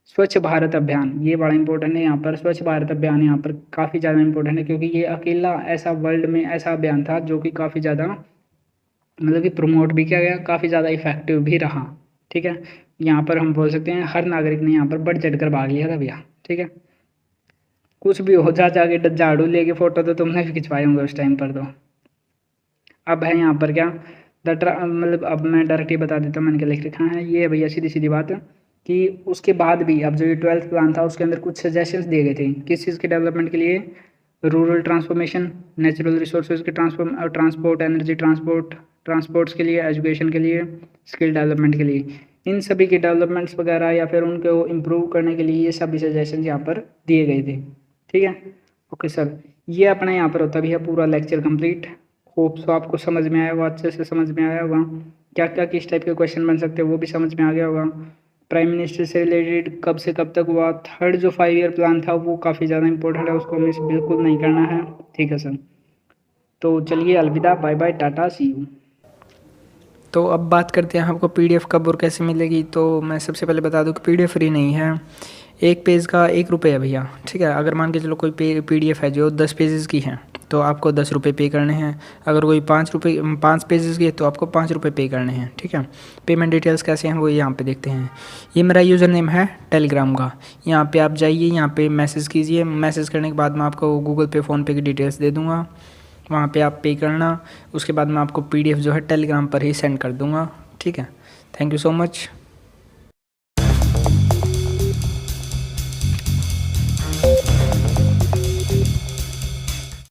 [SPEAKER 1] स्वच्छ भारत अभियान, ये बड़ा इंपॉर्टेंट है यहाँ पर। स्वच्छ भारत अभियान यहाँ पर काफ़ी ज़्यादा इंपॉर्टेंट है, क्योंकि ये अकेला ऐसा वर्ल्ड में ऐसा अभियान था जो कि काफ़ी ज़्यादा मतलब कि प्रमोट भी किया गया, काफ़ी ज़्यादा इफेक्टिव भी रहा, ठीक है। यहाँ पर हम बोल सकते हैं हर नागरिक ने यहाँ पर बढ़ चढ़ कर भाग लिया था भैया, ठीक है। कुछ भी हो, जा जाके झाड़ू लेके फ़ोटो तो तुमने भी खिंचवाए होंगे उस टाइम पर। तो अब है यहाँ पर क्या, मतलब अब मैं डायरेक्ट ही बता देता हूँ मैंने क्या लिख रखा है। ये है भैया सीधी सीधी बात है कि उसके बाद भी अब जो ये 12th प्लान था उसके अंदर कुछ सजेशंस दिए गए थे किस चीज़ के डेवलपमेंट के लिए? रूरल ट्रांसफॉर्मेशन, नेचुरल रिसोर्सेज के ट्रांसपोर्ट, एनर्जी ट्रांसपोर्ट्स के लिए, एजुकेशन के लिए, स्किल डेवलपमेंट के लिए, इन सभी के डेवलपमेंट्स वगैरह या फिर उनको इम्प्रूव करने के लिए ये सभी सजेशन यहाँ पर दिए गए थे, ठीक है। ओके सर, ये अपना यहाँ पर होता भी है पूरा लेक्चर कंप्लीट। होप सो आपको समझ में आया होगा, अच्छे से समझ में आया होगा, क्या क्या किस टाइप के क्वेश्चन बन सकते हैं वो भी समझ में आ गया होगा। प्राइम मिनिस्टर से रिलेटेड कब से कब तक हुआ, थर्ड जो 5 ईयर प्लान था वो काफ़ी ज़्यादा इंपॉर्टेंट है, उसको मिस बिल्कुल नहीं करना है, ठीक है सर। तो चलिए अलविदा, बाय बाय, टाटा, सी यू। तो अब बात करते हैं आपको पीडीएफ कब और कैसे मिलेगी। तो मैं सबसे पहले बता दूं कि पीडीएफ फ्री नहीं है, एक पेज का 1 रुपये है भैया, ठीक है। अगर मान के चलो कोई पीडीएफ है जो 10 पेजेस की है तो आपको 10 रुपये पे करने हैं। अगर कोई 5 पेजेस की है तो आपको 5 रुपये पे करने हैं, ठीक है। पेमेंट डिटेल्स कैसे हैं वो यहाँ पे देखते हैं। ये मेरा यूज़र नेम है टेलीग्राम का, यहाँ पे आप जाइए, यहाँ पे मैसेज कीजिए। मैसेज करने के बाद मैं आपको गूगल पे, फ़ोनपे की डिटेल्स दे दूँगा। वहाँ पे आप पे करना, उसके बाद मैं आपको PDF जो है टेलीग्राम पर ही सेंड कर दूँगा। ठीक है, थैंक यू सो मच।